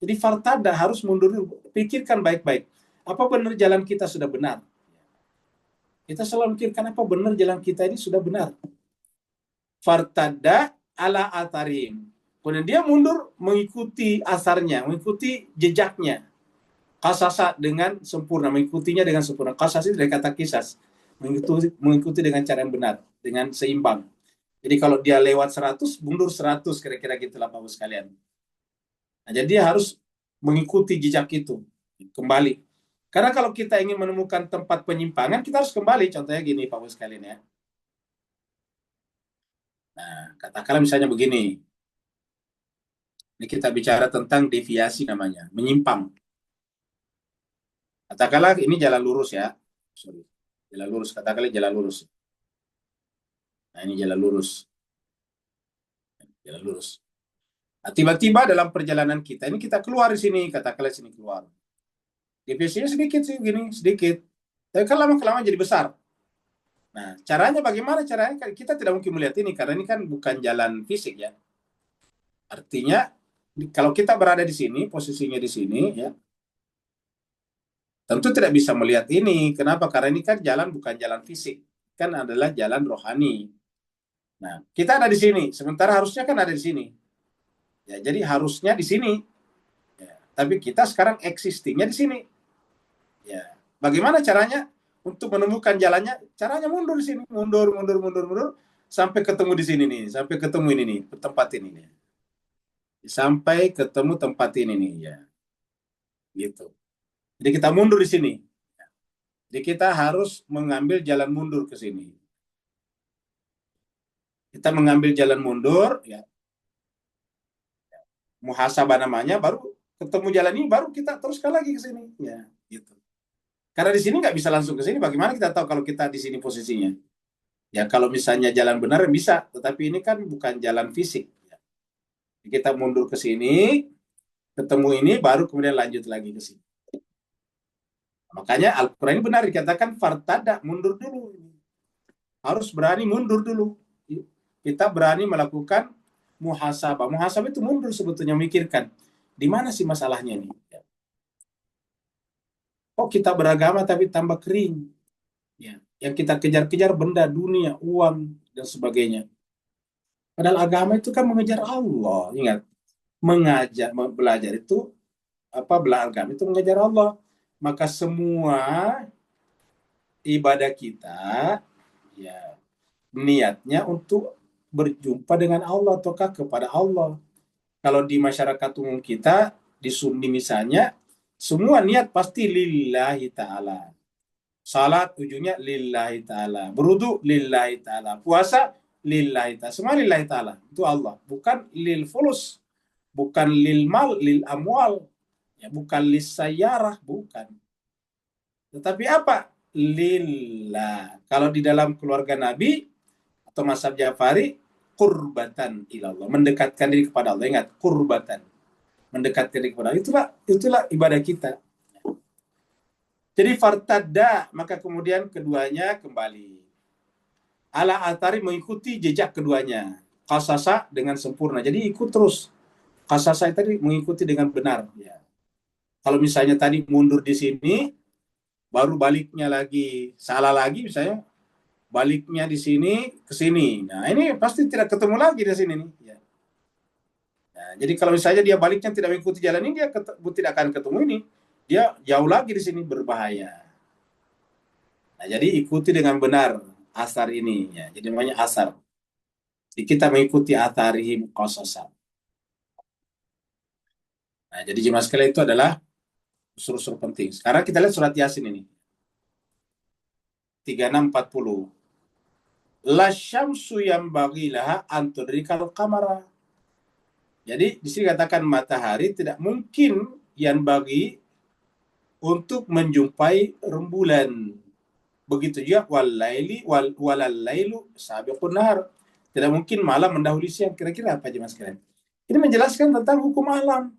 S1: Jadi fartada harus mundur dulu. Pikirkan baik-baik. Apa benar jalan kita sudah benar? Kita selalu mikirkan apa benar jalan kita ini sudah benar. Fartada ala atarim. Kemudian dia mundur mengikuti asarnya, mengikuti jejaknya. Kasasa dengan sempurna, mengikutinya dengan sempurna. Kasas itu dari kata kisas. Mengikuti dengan cara yang benar, dengan seimbang. Jadi kalau dia lewat 100, mundur 100 kira-kira gitulah Bapak sekalian. Nah, jadi dia harus mengikuti jejak itu. Kembali. Karena kalau kita ingin menemukan tempat penyimpangan, kita harus kembali. Contohnya gini, Pak Bos sekalian ya. Nah, katakanlah misalnya begini. Ini kita bicara tentang deviasi namanya, menyimpang. Katakanlah ini jalan lurus ya. Sorry. Jalan lurus, katakanlah jalan lurus. Nah, ini jalan lurus. Jalan lurus. Nah, tiba-tiba dalam perjalanan kita, ini kita keluar di sini, katakanlah sini keluar. Deviasinya sedikit sih, gini, sedikit. Tapi kan lama-kelamaan jadi besar. Nah, caranya bagaimana? Caranya kita tidak mungkin melihat ini, karena ini kan bukan jalan fisik ya. Artinya, kalau kita berada di sini, posisinya di sini, ya, tentu tidak bisa melihat ini. Kenapa? Karena ini kan jalan bukan jalan fisik. Kan adalah jalan rohani. Nah, kita ada di sini. Sementara harusnya kan ada di sini. Ya, jadi harusnya di sini. Ya, Tapi kita sekarang existingnya di sini. Ya. Bagaimana caranya untuk menemukan jalannya? Caranya mundur di sini, mundur, sampai ketemu di sini nih, sampai ketemu ini nih, tempat ini nih. Sampai ketemu tempat ini nih, ya. Gitu. Jadi kita mundur di sini. Jadi kita harus mengambil jalan mundur ke sini. Kita mengambil jalan mundur, ya. Muhasabah namanya, baru ketemu jalan ini, baru kita teruskan lagi ke sini, ya. Gitu. Karena di sini nggak bisa langsung ke sini. Bagaimana kita tahu kalau kita di sini posisinya? Ya kalau misalnya jalan benar bisa, tetapi ini kan bukan jalan fisik. Kita mundur ke sini, ketemu ini, baru kemudian lanjut lagi ke sini. Makanya Al-Quran ini benar dikatakan fartada, mundur dulu. Harus berani mundur dulu. Kita berani melakukan muhasabah. Muhasabah itu mundur sebetulnya, memikirkan di mana sih masalahnya ini. Kok kita beragama tapi tambah kering? Ya, yang kita kejar-kejar benda dunia, uang dan sebagainya. Padahal agama itu kan mengejar Allah. Ingat, belajar itu belajar agama itu mengejar Allah. Maka semua ibadah kita ya niatnya untuk berjumpa dengan Allah ataukah kepada Allah. Kalau di masyarakat umum kita, di Sunni misalnya, semua niat pasti lillahi ta'ala. Salat ujungnya lillahi ta'ala. Berudu lillahi ta'ala. Puasa lillahi ta'ala. Semua lillahi ta'ala. Itu Allah. Bukan lil fulus. Bukan lil mal, lil amwal. Ya, bukan lis sayyarah. Bukan. Tetapi apa? Lillah. Kalau di dalam keluarga Nabi atau mazhab Ja'fari, qurbatan ilallah. Mendekatkan diri kepada Allah. Ingat, qurbatan. Mendekatkan diri kepada Allah. Itulah ibadah kita. Jadi fartadda, maka kemudian keduanya kembali. Ala atari mengikuti jejak keduanya. Qasasa dengan sempurna. Jadi ikut terus. Qasasa tadi mengikuti dengan benar. Ya. Kalau misalnya tadi mundur di sini, baru baliknya lagi salah lagi misalnya, baliknya di sini ke sini. Nah ini pasti tidak ketemu lagi di sini nih. Ya. Nah, jadi kalau misalnya dia baliknya tidak mengikuti jalan ini, dia tidak akan ketemu ini. Dia jauh lagi di sini, berbahaya. Nah, jadi ikuti dengan benar asar ini, ya. Jadi namanya asar. Jadi kita mengikuti atharihim qasasan. Nah, jadi jemaah sekalian itu adalah unsur-unsur penting. Sekarang kita lihat surat Yasin ini. 3640. La syamsu yanbaghi laha an tudrikal qamara. Jadi di sini katakan matahari tidak mungkin yanbaghi untuk menjumpai rembulan. Begitu juga walal lailu sabiqun nahar. Tidak mungkin malam mendahului siang. Kira-kira apa jemaah sekalian? Ini menjelaskan tentang hukum alam.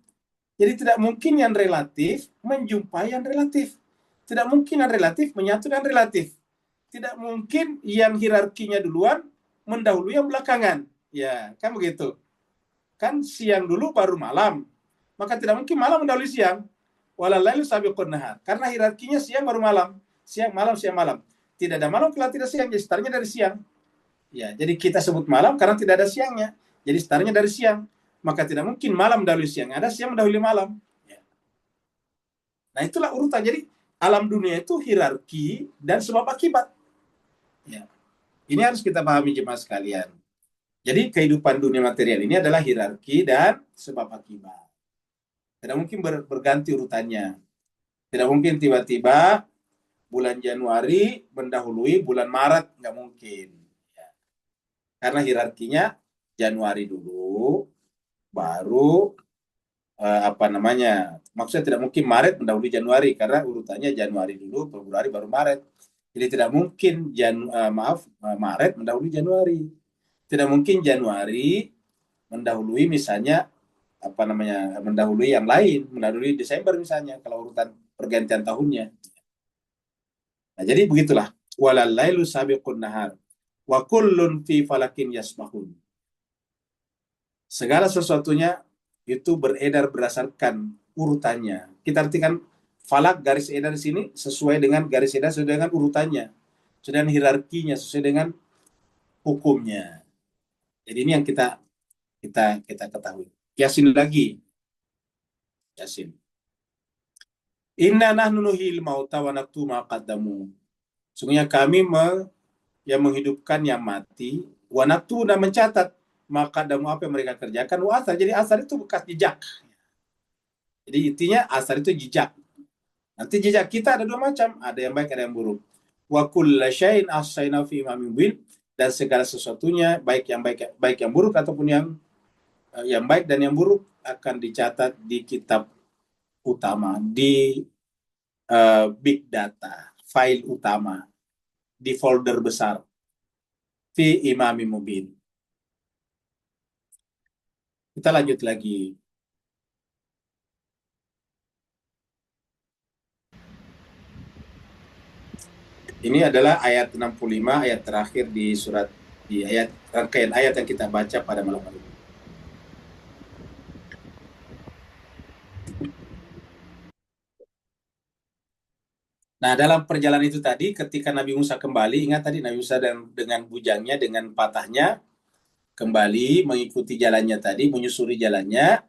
S1: Jadi tidak mungkin yang relatif menjumpai yang relatif. Tidak mungkin yang relatif menyatu dengan relatif. Tidak mungkin yang hierarkinya duluan mendahului yang belakangan. Ya, kan begitu. Kan siang dulu baru malam. Maka tidak mungkin malam mendahului siang. Walal lailu sabiqun nahar. Karena hierarkinya siang baru malam. Siang malam, siang malam. Tidak ada malam kalau tidak siang. Jadi startnya dari siang. Ya, jadi kita sebut malam karena tidak ada siangnya. Jadi startnya dari siang. Maka tidak mungkin malam mendahului siang. Ada siang mendahului malam. Ya. Nah itulah urutan. Jadi alam dunia itu hierarki dan sebab akibat. Ya. Ini harus kita pahami jemaah sekalian. Jadi kehidupan dunia material ini adalah hierarki dan sebab akibat. Tidak mungkin berganti urutannya. Tidak mungkin tiba-tiba bulan Januari mendahului bulan Maret. Nggak mungkin. Ya. Karena hierarkinya Januari dulu, baru maksudnya tidak mungkin Maret mendahului Januari karena urutannya Januari dulu, Februari baru Maret. Jadi tidak mungkin Maret mendahului Januari. Tidak mungkin Januari mendahului misalnya mendahului yang lain, mendahului Desember misalnya kalau urutan pergantian tahunnya. Nah, jadi begitulah. Walal lailu sabiqun nahar wa kullun fi falakin yasbahun. Segala sesuatunya itu beredar berdasarkan urutannya. Kita artikan falak garis edar di sini sesuai dengan garis edar, sesuai dengan urutannya, sesuai dengan hierarkinya, sesuai dengan hukumnya. Jadi ini yang kita ketahui. Yasin lagi. Yasin. Inna nahnu nuhyil mauta wa naktubu ma qaddamu. Sungguhnya kami yang menghidupkan yang mati, wa naktubu dan mencatat ma qaddamu apa yang mereka kerjakan. Wa asar, jadi asar itu bekas jejak. Jadi intinya asar itu jejak. Nanti jejak kita ada dua macam, ada yang baik, ada yang buruk. Wa kulla syai'in ahsaynahu fi imamin mubin, dan segala sesuatunya baik yang buruk ataupun yang baik dan yang buruk akan dicatat di kitab utama, di big data, file utama, di folder besar, fi imamin mubin. Kita lanjut lagi. Ini adalah ayat 65, ayat terakhir di rangkaian ayat yang kita baca pada malam hari ini. Nah, dalam perjalanan itu tadi, ketika Nabi Musa kembali, ingat tadi Nabi Musa dengan bujangnya, dengan patahnya, kembali mengikuti jalannya tadi, menyusuri jalannya,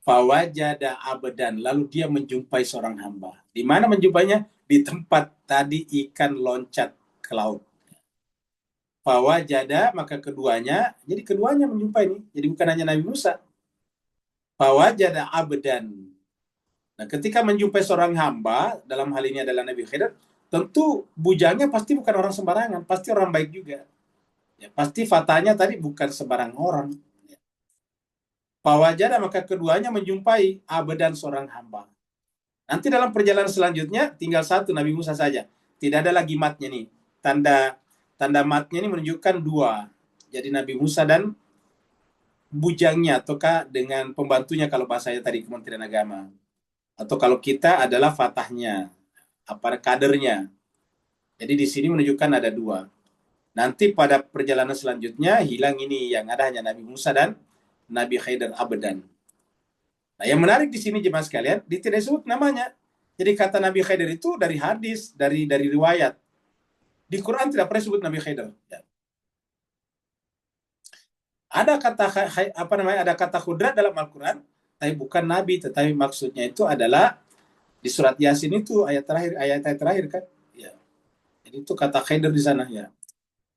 S1: fawajada abdan, lalu dia menjumpai seorang hamba. Di mana menjumpainya? Di tempat tadi ikan loncat ke laut. Fawajada, maka keduanya menjumpai nih. Jadi bukan hanya Nabi Musa. Fawajada abdan. Nah, ketika menjumpai seorang hamba, dalam hal ini adalah Nabi Khidir, tentu bujangnya pasti bukan orang sembarangan, pasti orang baik juga. Ya, pasti fatanya tadi bukan sembarang orang. Fawajada, maka keduanya menjumpai abdan, seorang hamba. Nanti dalam perjalanan selanjutnya tinggal satu Nabi Musa saja. Tidak ada lagi matnya nih. Tanda matnya ini menunjukkan dua. Jadi Nabi Musa dan bujangnya, ataukah dengan pembantunya kalau bahasanya tadi Kementerian Agama. Atau kalau kita adalah fatahnya, apa kadernya. Jadi di sini menunjukkan ada dua. Nanti pada perjalanan selanjutnya hilang ini, yang ada hanya Nabi Musa dan Nabi Khidir abdan. Nah, yang menarik di sini jemaah sekalian, tidak disebut namanya. Jadi kata Nabi Khidir itu dari hadis, dari riwayat. Di Quran tidak pernah disebut Nabi Khidir. Ya. Ada kata khudrat dalam Al-Quran, tapi bukan Nabi, tetapi maksudnya itu adalah di surat Yasin itu ayat terakhir kan. Ya. Jadi itu kata Khidir di sana ya.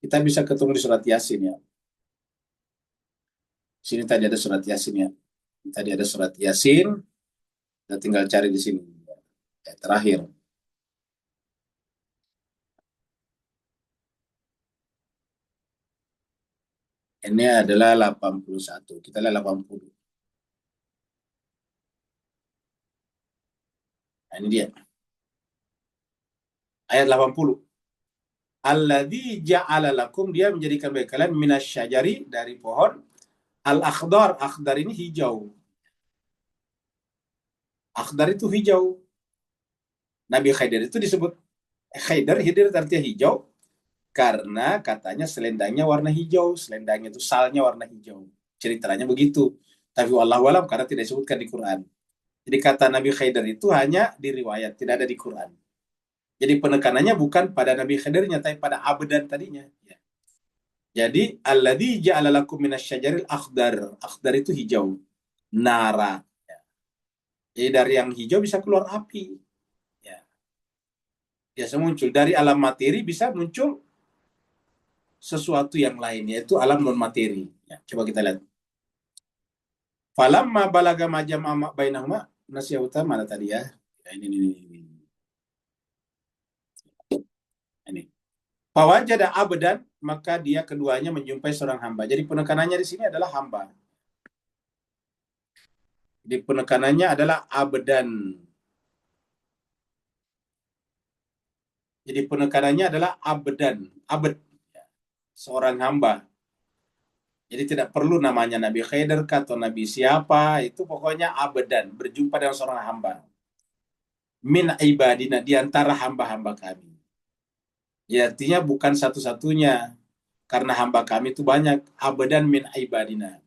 S1: Kita bisa ketemu di surat Yasin ya. Sini tadi ada surat Yasin ya. Tadi ada surat Yasin. Kita tinggal cari di sini. Ayat terakhir. Ini adalah 81. Kita lihat 80. Nah, ini dia. Ayat 80. Alladzi ja'ala lakum, dia menjadikan bagi kalian minasyajari, dari pohon, al-akhdar. Akhdar ini hijau. Akhdar itu hijau. Nabi Khidir itu disebut Khidir artinya hijau karena katanya selendangnya warna hijau. Selendangnya itu salnya warna hijau. Ceritanya begitu. Tapi wallahu alam karena tidak disebutkan di Quran. Jadi kata Nabi Khidir itu hanya di riwayat, tidak ada di Quran. Jadi penekanannya bukan pada Nabi Khidirnya, tapi pada abdan tadinya. Ya. Jadi alladzi ja'ala lakum minasyajaril akhdar. Akhdar itu hijau. Nara. Ya. Jadi dari yang hijau bisa keluar api. Ya. Biasa muncul. Dari alam materi bisa muncul sesuatu yang lain, yaitu alam non-materi. Ya. Coba kita lihat. Falamma balaga majam bainahuma, nasihat utama mana tadi ya? Ya ini. Ini. Fawajada abdan, maka dia keduanya menjumpai seorang hamba. Jadi penekanannya di sini adalah hamba. Jadi penekanannya adalah abdan. Jadi penekanannya adalah abdan, abd, seorang hamba. Jadi tidak perlu namanya Nabi Khidir atau Nabi siapa, itu pokoknya abdan, berjumpa dengan seorang hamba. Min ibadina, di antara hamba-hamba kami. Ya, artinya bukan satu-satunya, karena hamba kami itu banyak. Abdan min ibadina.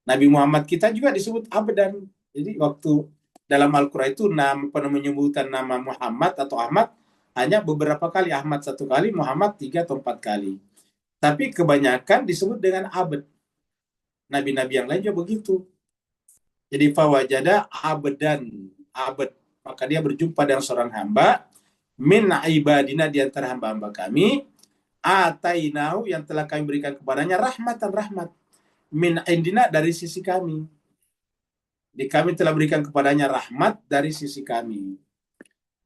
S1: Nabi Muhammad kita juga disebut abdan. Jadi waktu dalam Al-Quran itu penyebutan nama Muhammad atau Ahmad hanya beberapa kali. Ahmad 1 kali, Muhammad 3 atau 4 kali. Tapi kebanyakan disebut dengan abd. Nabi-nabi yang lain juga begitu. Jadi fawajada abdan, abd. maka dia berjumpa dengan seorang hamba min ibadina, di antara hamba-hamba kami, atainahu, yang telah kami berikan kepadanya rahmatan, rahmat, min indina, dari sisi kami. Di kami telah berikan kepadanya rahmat dari sisi kami.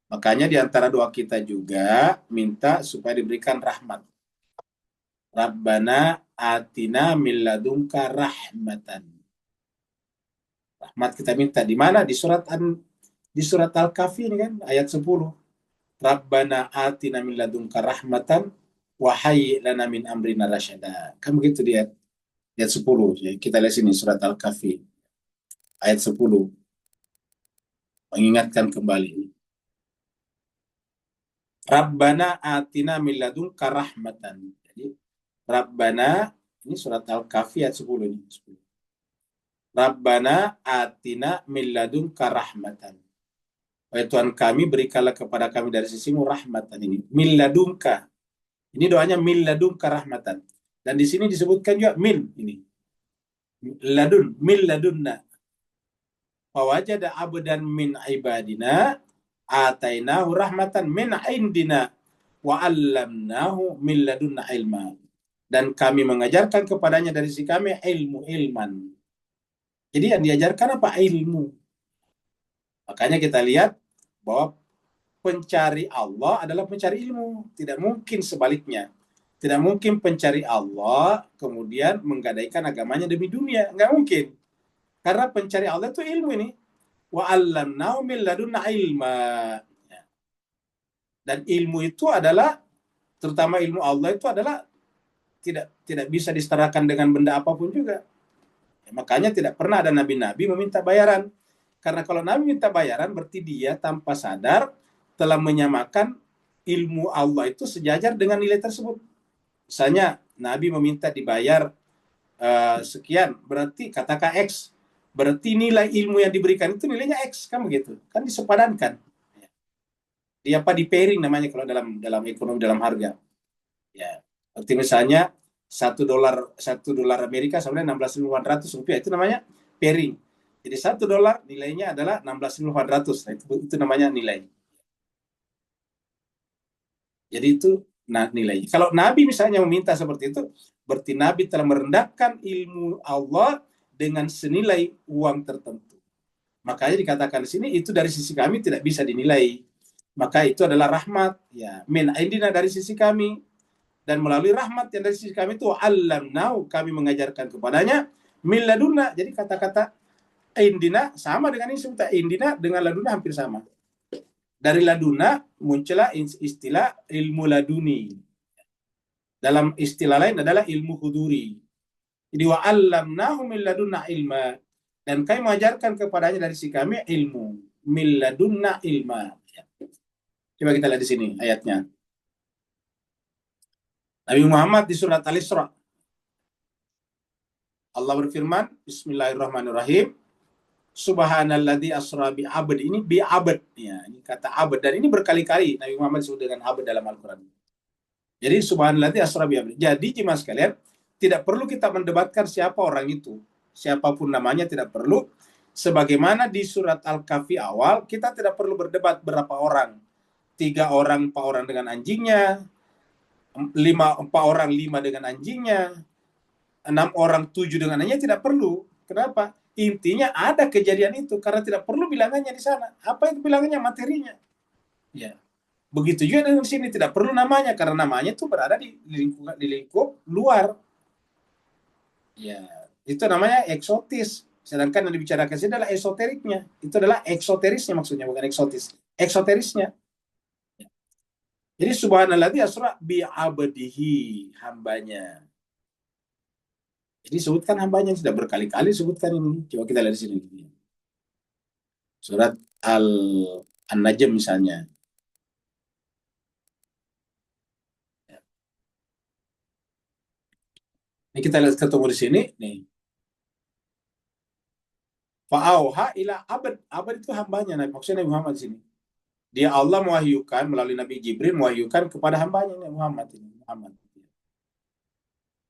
S1: Makanya di antara doa kita juga minta supaya diberikan rahmat. Rabbana atina min ladunka rahmatan. Rahmat kita minta di mana? Di surat Al-Kahfi ini kan, ayat 10. Rabbana atina min ladunka rahmatan wa hayyi lana min amrina rasyada. Kan begitu dia. Ayat 10. Ya, kita lihat sini surat Al-Kahfi ayat 10. Mengingatkan kembali. Rabbana atina min ladunka rahmatan. Jadi Rabbana, ini surat Al-Kahfi ayat 10 ini. Rabbana atina min ladunka rahmatan. Wahai Tuhan kami, berikanlah kepada kami dari sisimu rahmatan ini. Min ladunka. Ini doanya min ladunka rahmatan. Dan di sini disebutkan juga min ini. Ladun, min ladunna. Fawajada abdan min ibadina atainahu rahmatan min indina wa 'allamnahu min ladunna ilma. Dan kami mengajarkan kepadanya dari sisi kami ilman. Jadi yang diajarkan apa? Ilmu. Makanya kita lihat bahwa pencari Allah adalah pencari ilmu. Tidak mungkin sebaliknya. Tidak mungkin pencari Allah kemudian menggadaikan agamanya demi dunia. Nggak mungkin. Karena pencari Allah itu ilmu ini. Wa 'allamnahu min ladunna ilma. Dan ilmu itu adalah, terutama ilmu Allah itu adalah tidak bisa disetarakan dengan benda apapun juga. Ya, makanya tidak pernah ada nabi-nabi meminta bayaran. Karena kalau nabi minta bayaran berarti dia tanpa sadar telah menyamakan ilmu Allah itu sejajar dengan nilai tersebut. Misalnya nabi meminta dibayar sekian, berarti katakan X. Berarti nilai ilmu yang diberikan itu nilainya X, kan begitu? Kan disepadankan. Di pairing namanya kalau dalam ekonomi, dalam harga. Ya, seperti misalnya $1 Amerika sebenarnya 16.800 rupiah, itu namanya pairing. Jadi $1 nilainya adalah 16.800. Nah, itu namanya nilai. Jadi itu nilainya. Kalau Nabi misalnya meminta seperti itu, berarti Nabi telah merendahkan ilmu Allah dengan senilai uang tertentu. Makanya dikatakan di sini itu dari sisi kami tidak bisa dinilai. Maka itu adalah rahmat, ya, min indina, dari sisi kami. Dan melalui rahmat yang dari sisi kami itu 'allamnahu, kami mengajarkan kepadanya min ladunna. Jadi kata-kata indina sama dengan ini, sebut indina dengan ladunna hampir sama. Dari ladunna muncullah istilah ilmu laduni. Dalam istilah lain adalah ilmu huduri. Jadi wa 'allamnahu min ladunna ilma, dan kami mengajarkan kepadanya dari sisi kami ilmu, min ladunna ilma. Coba kita lihat di sini ayatnya. Nabi Muhammad di surat Al-Isra. Allah berfirman, Bismillahirrahmanirrahim. Subhanalladzi asra bi abd, ini bi abd, ya, ini kata abd, dan ini berkali-kali Nabi Muhammad disebut dengan abd dalam Al-Qur'an. Jadi subhanalladzi asra bi abd. Jadi jemaah sekalian, tidak perlu kita mendebatkan siapa orang itu. Siapapun namanya tidak perlu. Sebagaimana di surat Al-Kahfi awal, kita tidak perlu berdebat berapa orang. 3 orang, 4 orang dengan anjingnya, 4 orang, 5 dengan anjingnya, 6 orang, 7 dengan anjingnya, tidak perlu. Kenapa? Intinya ada kejadian itu, karena tidak perlu bilangannya di sana. Apa itu bilangannya? Materinya. Ya. Begitu juga dengan sini, tidak perlu namanya, karena namanya itu berada di lingkup luar. Ya, itu namanya eksotis. Sedangkan yang dibicarakan sini adalah esoteriknya. Itu adalah eksoterisnya maksudnya, bukan eksotis. Eksoterisnya. Jadi subhanalladzi asra bi abdihi, hambanya. Jadi sebutkan hambanya, sudah berkali-kali sebutkan ini. Coba kita lihat di sini. Surat An-Najm misalnya. Ini kita lihat ketemu di sini nih. Fa'auha ila abd. Abd itu hambanya, maksudnya Nabi Muhammad di sini. Dia Allah mewahyukan melalui Nabi Jibril, mewahyukan kepada hambanya Nabi Muhammad ini.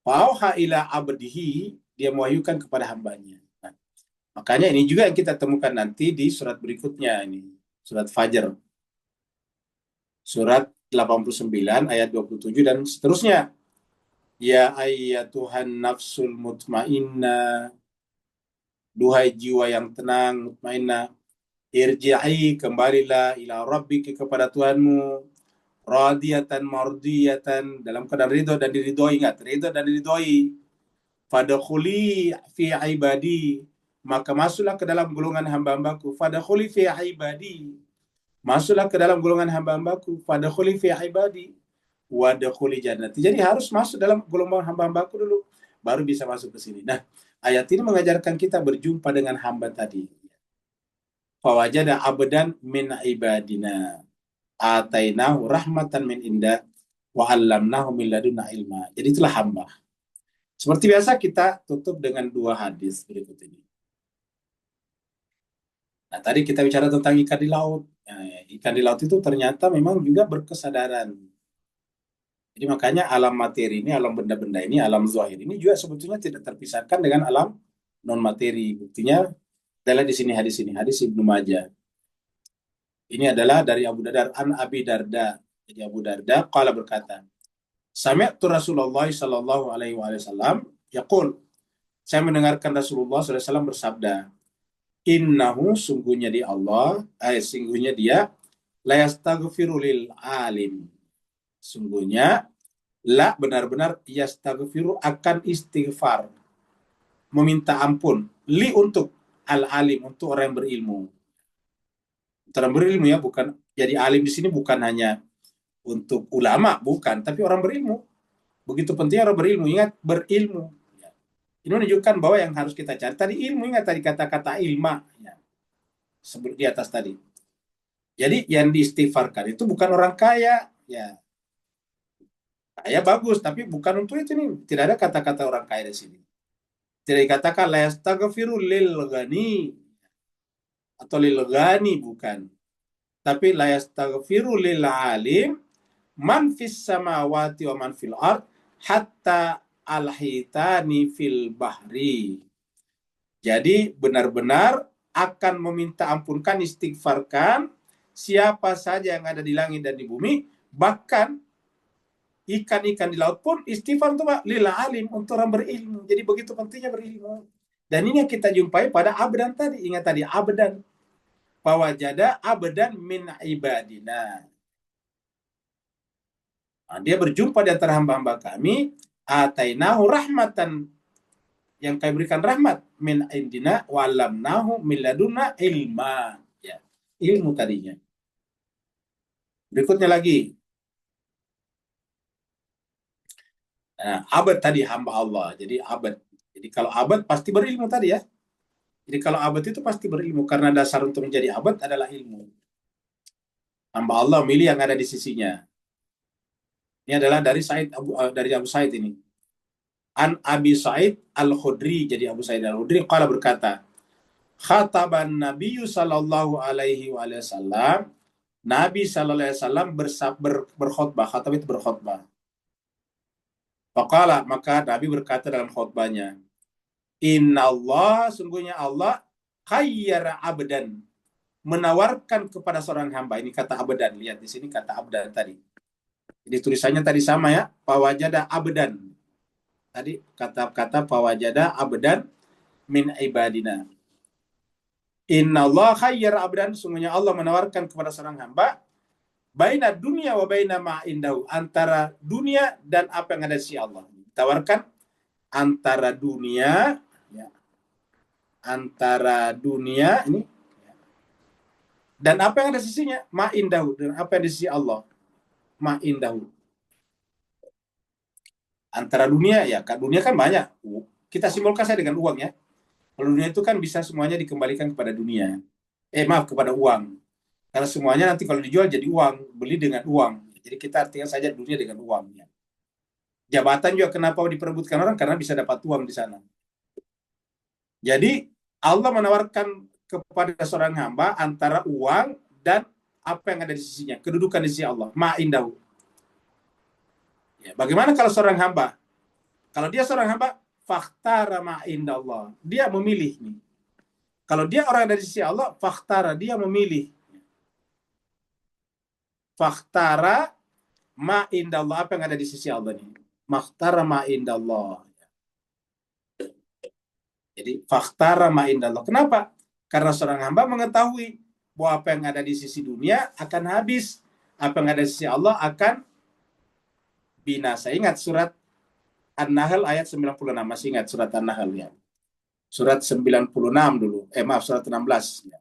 S1: Fa'auha ila abdihi, dia mewahyukan kepada hambanya. Nah, makanya ini juga yang kita temukan nanti di surat berikutnya ini. Surat Fajar. Surat 89 ayat 27 dan seterusnya. Ya ayyatuhan nafsul mutmainnah, duhai jiwa yang tenang, mutmainnah, irji'i, kembalilah ila rabbiki, kepada Tuhanmu, radiyatan mardiyatan, dalam keadaan ridho dan diridhoi. Ingat, ridho dan diridhoi. Fadkhuli fi ibadi, maka masuklah ke dalam golongan hamba-hambaku. Fadkhuli fi ibadi, masuklah ke dalam golongan hamba-hambaku. Fadkhuli fi ibadi wadkhuli jannati. Jadi harus masuk dalam golongan hamba-hambaku dulu, baru bisa masuk ke sini. Nah, ayat ini mengajarkan kita berjumpa dengan hamba tadi. Fawajada abdan min ibadina atainahu rahmatan min inda wa 'allamnahu min ladunna ilma. Jadi itulah hamba. Seperti biasa kita tutup dengan 2 hadis berikut ini. Nah, tadi kita bicara tentang ikan di laut. Nah, ikan di laut itu ternyata memang juga berkesadaran. Jadi makanya alam materi ini, alam benda-benda ini, alam zahir ini juga sebetulnya tidak terpisahkan dengan alam non materi. Buktinya adalah di sini hadis Ibnu Majah. Ini adalah dari Abu Darda, an Abi Darda. Jadi Abu Darda qala berkata, sami'tu Rasulullah sallallahu alaihi wasallam yaqul, saya mendengarkan Rasulullah sallallahu alaihi wasallam bersabda, innahu, sungguhnya di Allah, sungguhnya dia, la yastaghfiru lil alim, sungguhnya la, benar-benar, yastaghfiru, akan istighfar, meminta ampun, li, untuk al-alim, untuk orang yang berilmu. Orang berilmu ya, bukan, jadi alim di sini bukan hanya untuk ulama, bukan, tapi orang berilmu. Begitu penting orang berilmu, ingat, berilmu. Ini menunjukkan bahwa yang harus kita cari tadi ilmu, ingat tadi kata-kata ilma ya, sebelum di atas tadi. Jadi yang diistighfarkan itu bukan orang kaya, ya. Kaya bagus, tapi bukan untuk itu nih. Tidak ada kata-kata orang kaya di sini. Tidak dikatakan la yastaghfiru lil ghani atau lil ghani, bukan. Tapi la yastaghfiru lil alim man fis samawati wa man fil ard hatta al-hitani fil bahri. Jadi benar-benar akan meminta ampunkan, istighfarkan siapa saja yang ada di langit dan di bumi, bahkan ikan-ikan di laut pun istighfar untuk lil alim, untuk orang berilmu. Jadi begitu pentingnya berilmu. Dan ini yang kita jumpai pada abdan tadi. Ingat tadi abdan. Fawajada abdan min ibadina. Nah, dia berjumpa di antara hamba-hamba kami, atainahu rahmatan, yang kami berikan rahmat, min indina wa 'allamnahu min ladunna ilma. Ya, ilmu tadinya. Berikutnya lagi. Nah, abad tadi hamba Allah. Jadi abad. Jadi kalau abad pasti berilmu tadi ya. Jadi kalau abad itu pasti berilmu, karena dasar untuk menjadi abad adalah ilmu. Hamba Allah milih yang ada di sisinya. Ini adalah dari Abu Sa'id ini. An Abi Sa'id Al-Khudri, jadi Abu Sa'id Al-Khudri qala berkata, khataban Nabiyyu sallallahu alaihi wasallam, Nabi sallallahu alaihi wasallam berkhutbah. Khatab itu berkhutbah. Faqala, maka Nabi berkata dalam khutbahnya, innallah, sungguhnya Allah, khayyara abdan, menawarkan kepada seorang hamba. Ini kata abdan, lihat di sini kata abdan tadi. Jadi tulisannya tadi sama ya, fawajada abdan. Tadi kata-kata fawajada abdan min ibadina. Innallah khayyara abdan, sungguhnya Allah menawarkan kepada seorang hamba, baina dunia wa baina ma indahu, antara dunia dan apa yang ada di sisi Allah. Tawarkan antara dunia ya, antara dunia ini ya, dan apa yang ada di sisinya, ma indahu, dan apa yang di sisi Allah, ma indahu. Antara dunia ya, dunia kan banyak. Kita simbolkan saya dengan uang ya. Kalau dunia itu kan bisa semuanya dikembalikan kepada dunia. Kepada uang. Karena semuanya nanti kalau dijual jadi uang, beli dengan uang. Jadi kita artikan saja dunia dengan uang. Ya. Jabatan juga kenapa diperebutkan orang? Karena bisa dapat uang di sana. Jadi Allah menawarkan kepada seorang hamba antara uang dan apa yang ada di sisinya, kedudukan di sisi Allah, ma'indahu. Ya, bagaimana kalau seorang hamba? Kalau dia seorang hamba, fakhtara ma'indallah. Dia memilih nih. Kalau dia orang dari sisi Allah, fakhtara, dia memilih. Fakhtara ma indallah, apa yang ada di sisi Allah ini. Makhtara ma indallah. Jadi fakhtara ma indallah. Kenapa? Karena seorang hamba mengetahui bahwa apa yang ada di sisi dunia akan habis. Apa yang ada di sisi Allah akan binasa. Ingat surat An-Nahl ayat 96. Masih ingat surat An-Nahl ya? Surat 96 dulu. Maaf, surat 16. Ya.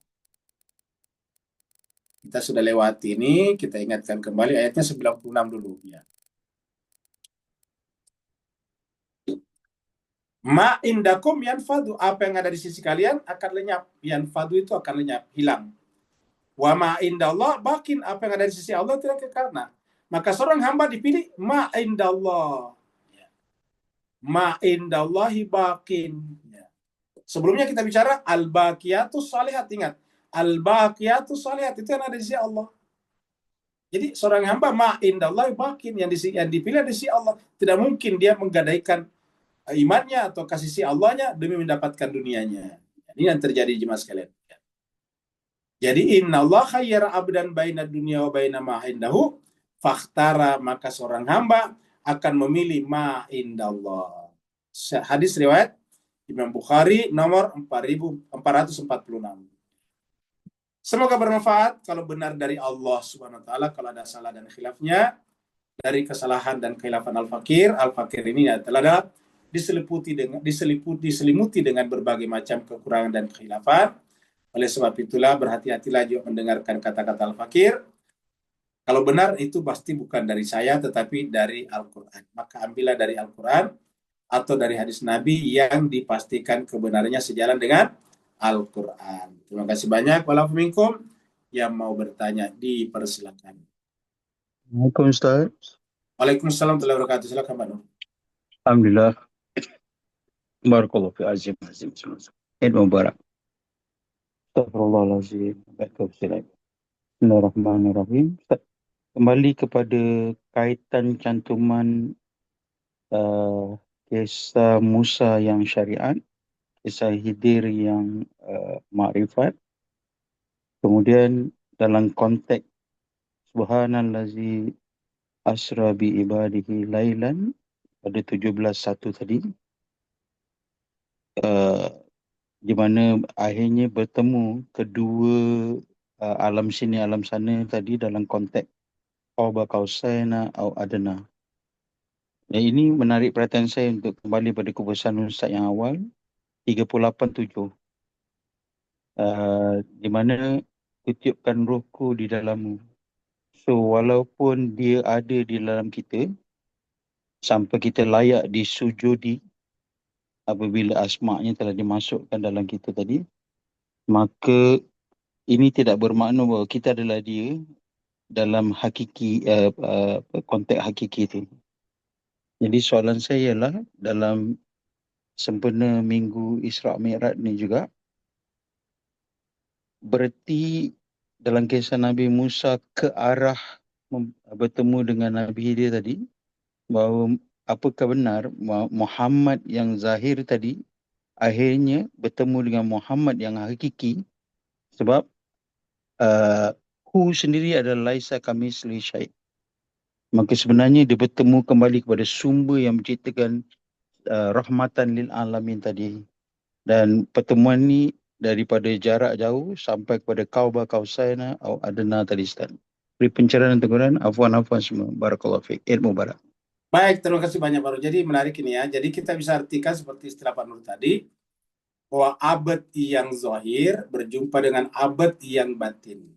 S1: Kita sudah lewati ini, kita ingatkan kembali ayatnya 96 dulu. Ya. Ma indakum yanfadu, apa yang ada di sisi kalian akan lenyap. Yanfadu itu akan lenyap, hilang. Wa ma indallah bakin, apa yang ada di sisi Allah tidak kekal. Nah, maka seorang hamba dipilih ma indallah. Ya. Ma indallahi bakin. Ya. Sebelumnya kita bicara al-baqiyatus shalihat, ingat. Al-baqiyatus shalihat itu yang ada di sisi Allah. Jadi seorang hamba ma indallahi bakin, yang dipilih di sisi Allah. Tidak mungkin dia menggadaikan imannya atau kasih si Allahnya demi mendapatkan dunianya. Ini yang terjadi jemaah sekalian. Jadi innallaha khayyara abdan baina dunya wa baina ma indahu fakhtara, maka seorang hamba akan memilih ma indallah. Hadis riwayat Imam Bukhari nomor 4446. Semoga bermanfaat. Kalau benar dari Allah Subhanahu wa taala, kalau ada salah dan khilafnya dari kesalahan dan khilafan al-fakir. Al-fakir ini adalah diselimuti dengan berbagai macam kekurangan dan khilafan. Oleh sebab itulah berhati-hatilah juga mendengarkan kata-kata al-fakir. Kalau benar itu pasti bukan dari saya tetapi dari Al-Quran. Maka ambillah dari Al-Quran atau dari hadis Nabi yang dipastikan kebenarannya sejalan dengan Al-Quran. Terima kasih banyak. Waalaikumsalam. Yang mau bertanya dipersilakan.
S3: Assalamualaikum Ustaz.
S1: Waalaikumsalam warahmatullahi wabarakatuh. Silakan Pak Nur.
S3: Alhamdulillah. Barakallahu fi azim. Eid Mubarak. Astagfirullahaladzim. Bismillahirrahmanirrahim. Ustaz, kembali kepada kaitan cantuman kisah Musa yang syariat, kisah Khidir yang makrifat, kemudian dalam konteks Subhanallazi asra bi ibadihi lailan pada 17:1 tadi, di mana akhirnya bertemu kedua alam sini alam sana tadi dalam konteks Qaba Qausaina atau Adna. Dan ini menarik perhatian saya untuk kembali pada kupasan Ustaz yang awal 38:7, di mana kutiupkan rohku di dalammu. So walaupun dia ada di dalam kita sampai kita layak disujudi apabila asma'nya telah dimasukkan dalam kita tadi, maka ini tidak bermakna bahawa kita adalah dia dalam hakiki konteks hakiki itu. Jadi soalan saya ialah dalam sempena Minggu Isra' Mi'raj ni juga, berarti dalam kisah Nabi Musa ke arah bertemu dengan Nabi dia tadi, bahawa apakah benar Muhammad yang zahir tadi akhirnya bertemu dengan Muhammad yang hakiki, sebab Hu sendiri adalah laisa kamitslihi syai'. Maka sebenarnya dia bertemu kembali kepada sumber yang menciptakan rahmatan lil alamin tadi. Dan pertemuan ni daripada jarak jauh sampai kepada Qaba Qausaina atau Adna tadi Ustaz. Beri pencerahan dan teguran, afwan semua. Barakallahu fiik. Eid Mubarak.
S1: Baik, terima kasih banyak Pak Nur. Jadi menarik ini ya. Jadi kita bisa artikan seperti istilah Pak Nur tadi, bahwa abad yang zahir berjumpa dengan abad yang batin.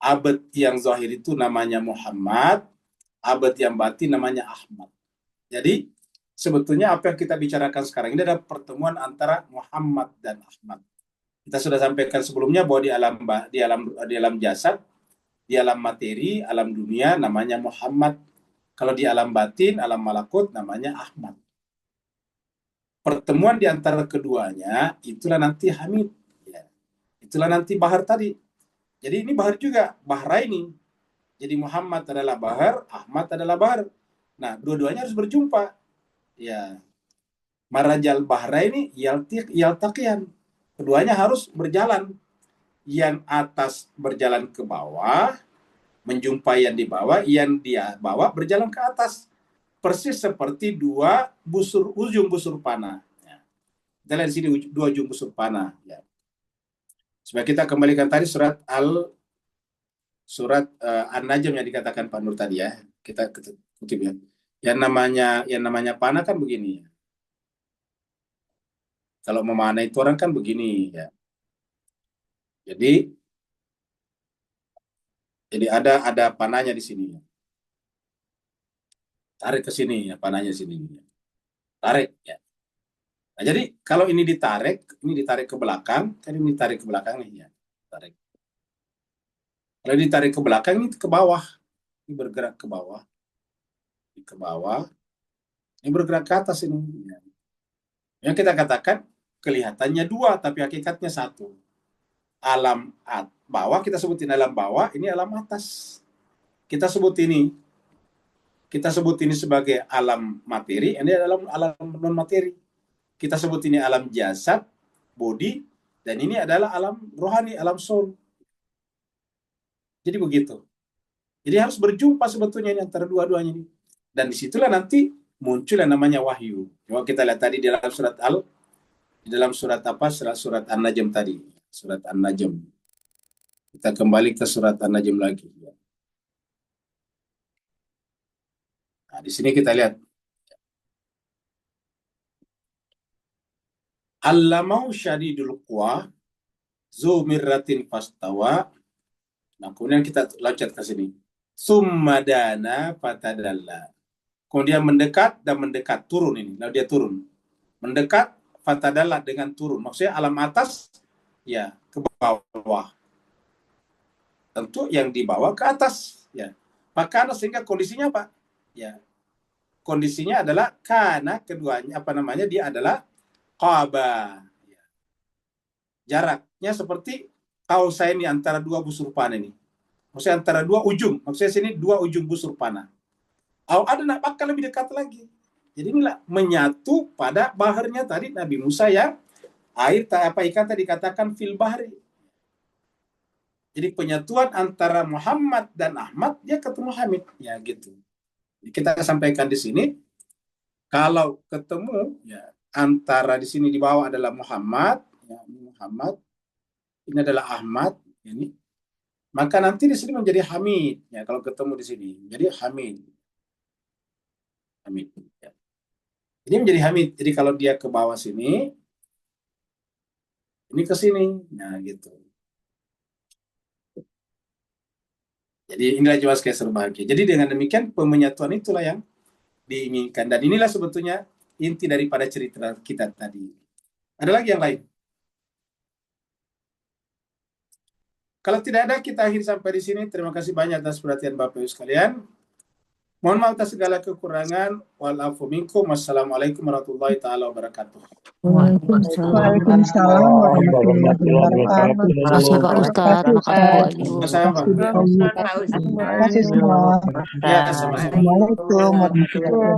S1: Abad yang zahir itu namanya Muhammad, abad yang batin namanya Ahmad. Jadi sebetulnya apa yang kita bicarakan sekarang ini adalah pertemuan antara Muhammad dan Ahmad. Kita sudah sampaikan sebelumnya bahwa di alam jasad, di alam materi, alam dunia namanya Muhammad. Kalau di alam batin, alam malakut namanya Ahmad. Pertemuan di antara keduanya itulah nanti Hamid. Ya. Itulah nanti Bahar tadi. Jadi ini Bahar juga, Bahraini. Jadi Muhammad adalah Bahar, Ahmad adalah Bahar. Nah, dua-duanya harus berjumpa. Ya. Marajal Bahraini yaltaqiyan. Keduanya harus berjalan. Yang atas berjalan ke bawah, menjumpai yang di bawah, yang dia bawa berjalan ke atas. Persis seperti dua ujung busur panah. Ya. Kita lihat di sini dua ujung busur panah. Ya. Supaya kita kembalikan tadi surat An-Najm yang dikatakan Pak Nur tadi ya. Kita kutip ya. Yang namanya panah kan begini. Kalau memanah itu orang kan begini ya. Jadi ada panahnya di sini. Tarik ke sini ya, panahnya sini. Tarik ya. Nah, jadi kalau ini ditarik ke belakang, kan ini ditarik ke belakang nih ya. Tarik. Kalau ditarik ke belakang ini ke bawah. Ini bergerak ke bawah. Ini ke bawah. Ini bergerak ke atas ini. Ya. Yang kita katakan kelihatannya dua tapi hakikatnya satu. Alam bawah kita sebutin alam bawah, ini alam atas. Kita sebut ini sebagai alam materi, ini adalah alam non materi. Kita sebut ini alam jasad, body, dan ini adalah alam rohani, alam soul. Jadi begitu. Jadi harus berjumpa sebetulnya ini antara dua-duanya ini. Dan disitulah nanti muncul yang namanya wahyu. Coba kita lihat tadi di dalam surat An-Najm tadi. Surat An-Najm. Kita kembali ke surat An-Najm lagi. Nah, di sini kita lihat. Allamau syadidul quwa, zu mirratin fastawa. Nah, kemudian kita loncat ke sini. Summa dana fatadalla. Kemudian mendekat turun ini. Lalu dia turun. Mendekat fatadalla dengan turun. Maksudnya alam atas ya ke bawah. Tentu yang dibawa ke atas ya. Maka sehingga kondisinya apa? Ya. Kondisinya adalah karena keduanya dia adalah qaba. Ya. Jaraknya seperti kausain ini antara dua busur panah ini. Maksudnya antara dua ujung. Maksudnya sini dua ujung busur panah. Ada nak bakal lebih dekat lagi. Jadi inilah menyatu pada baharnya tadi Nabi Musa ya. Ikan tadi dikatakan fil bahri. Jadi penyatuan antara Muhammad dan Ahmad, dia ketemu Hamid. Ya gitu. Kita sampaikan di sini, kalau ketemu ya antara di sini di bawah adalah Muhammad, ya, ini adalah Ahmad, ini. Maka nanti di sini menjadi Hamid. Ya kalau ketemu di sini, jadi Hamid. Ya. Ini menjadi Hamid. Jadi kalau dia ke bawah sini, ini ke sini. Nah gitu. Jadi inilah jiwa sekalian bahagia. Jadi dengan demikian pemenyatuan itulah yang diinginkan. Dan inilah sebetulnya inti daripada cerita kita tadi. Ada lagi yang lain? Kalau tidak ada, kita akhiri sampai di sini. Terima kasih banyak atas perhatian Bapak Ibu sekalian. Mohon maaf atas segala kekurangan. Wa'alafu minkum. Wassalamualaikum warahmatullahi taala wabarakatuh.
S2: Waalaikumsalam.
S4: warahmatullahi wabarakatuh.
S2: Terima kasih Pak Ustadz.
S1: Sama-sama.
S5: Terima kasih semua.
S1: Ya, sama-sama.
S5: Assalamualaikum warahmatullahi wabarakatuh.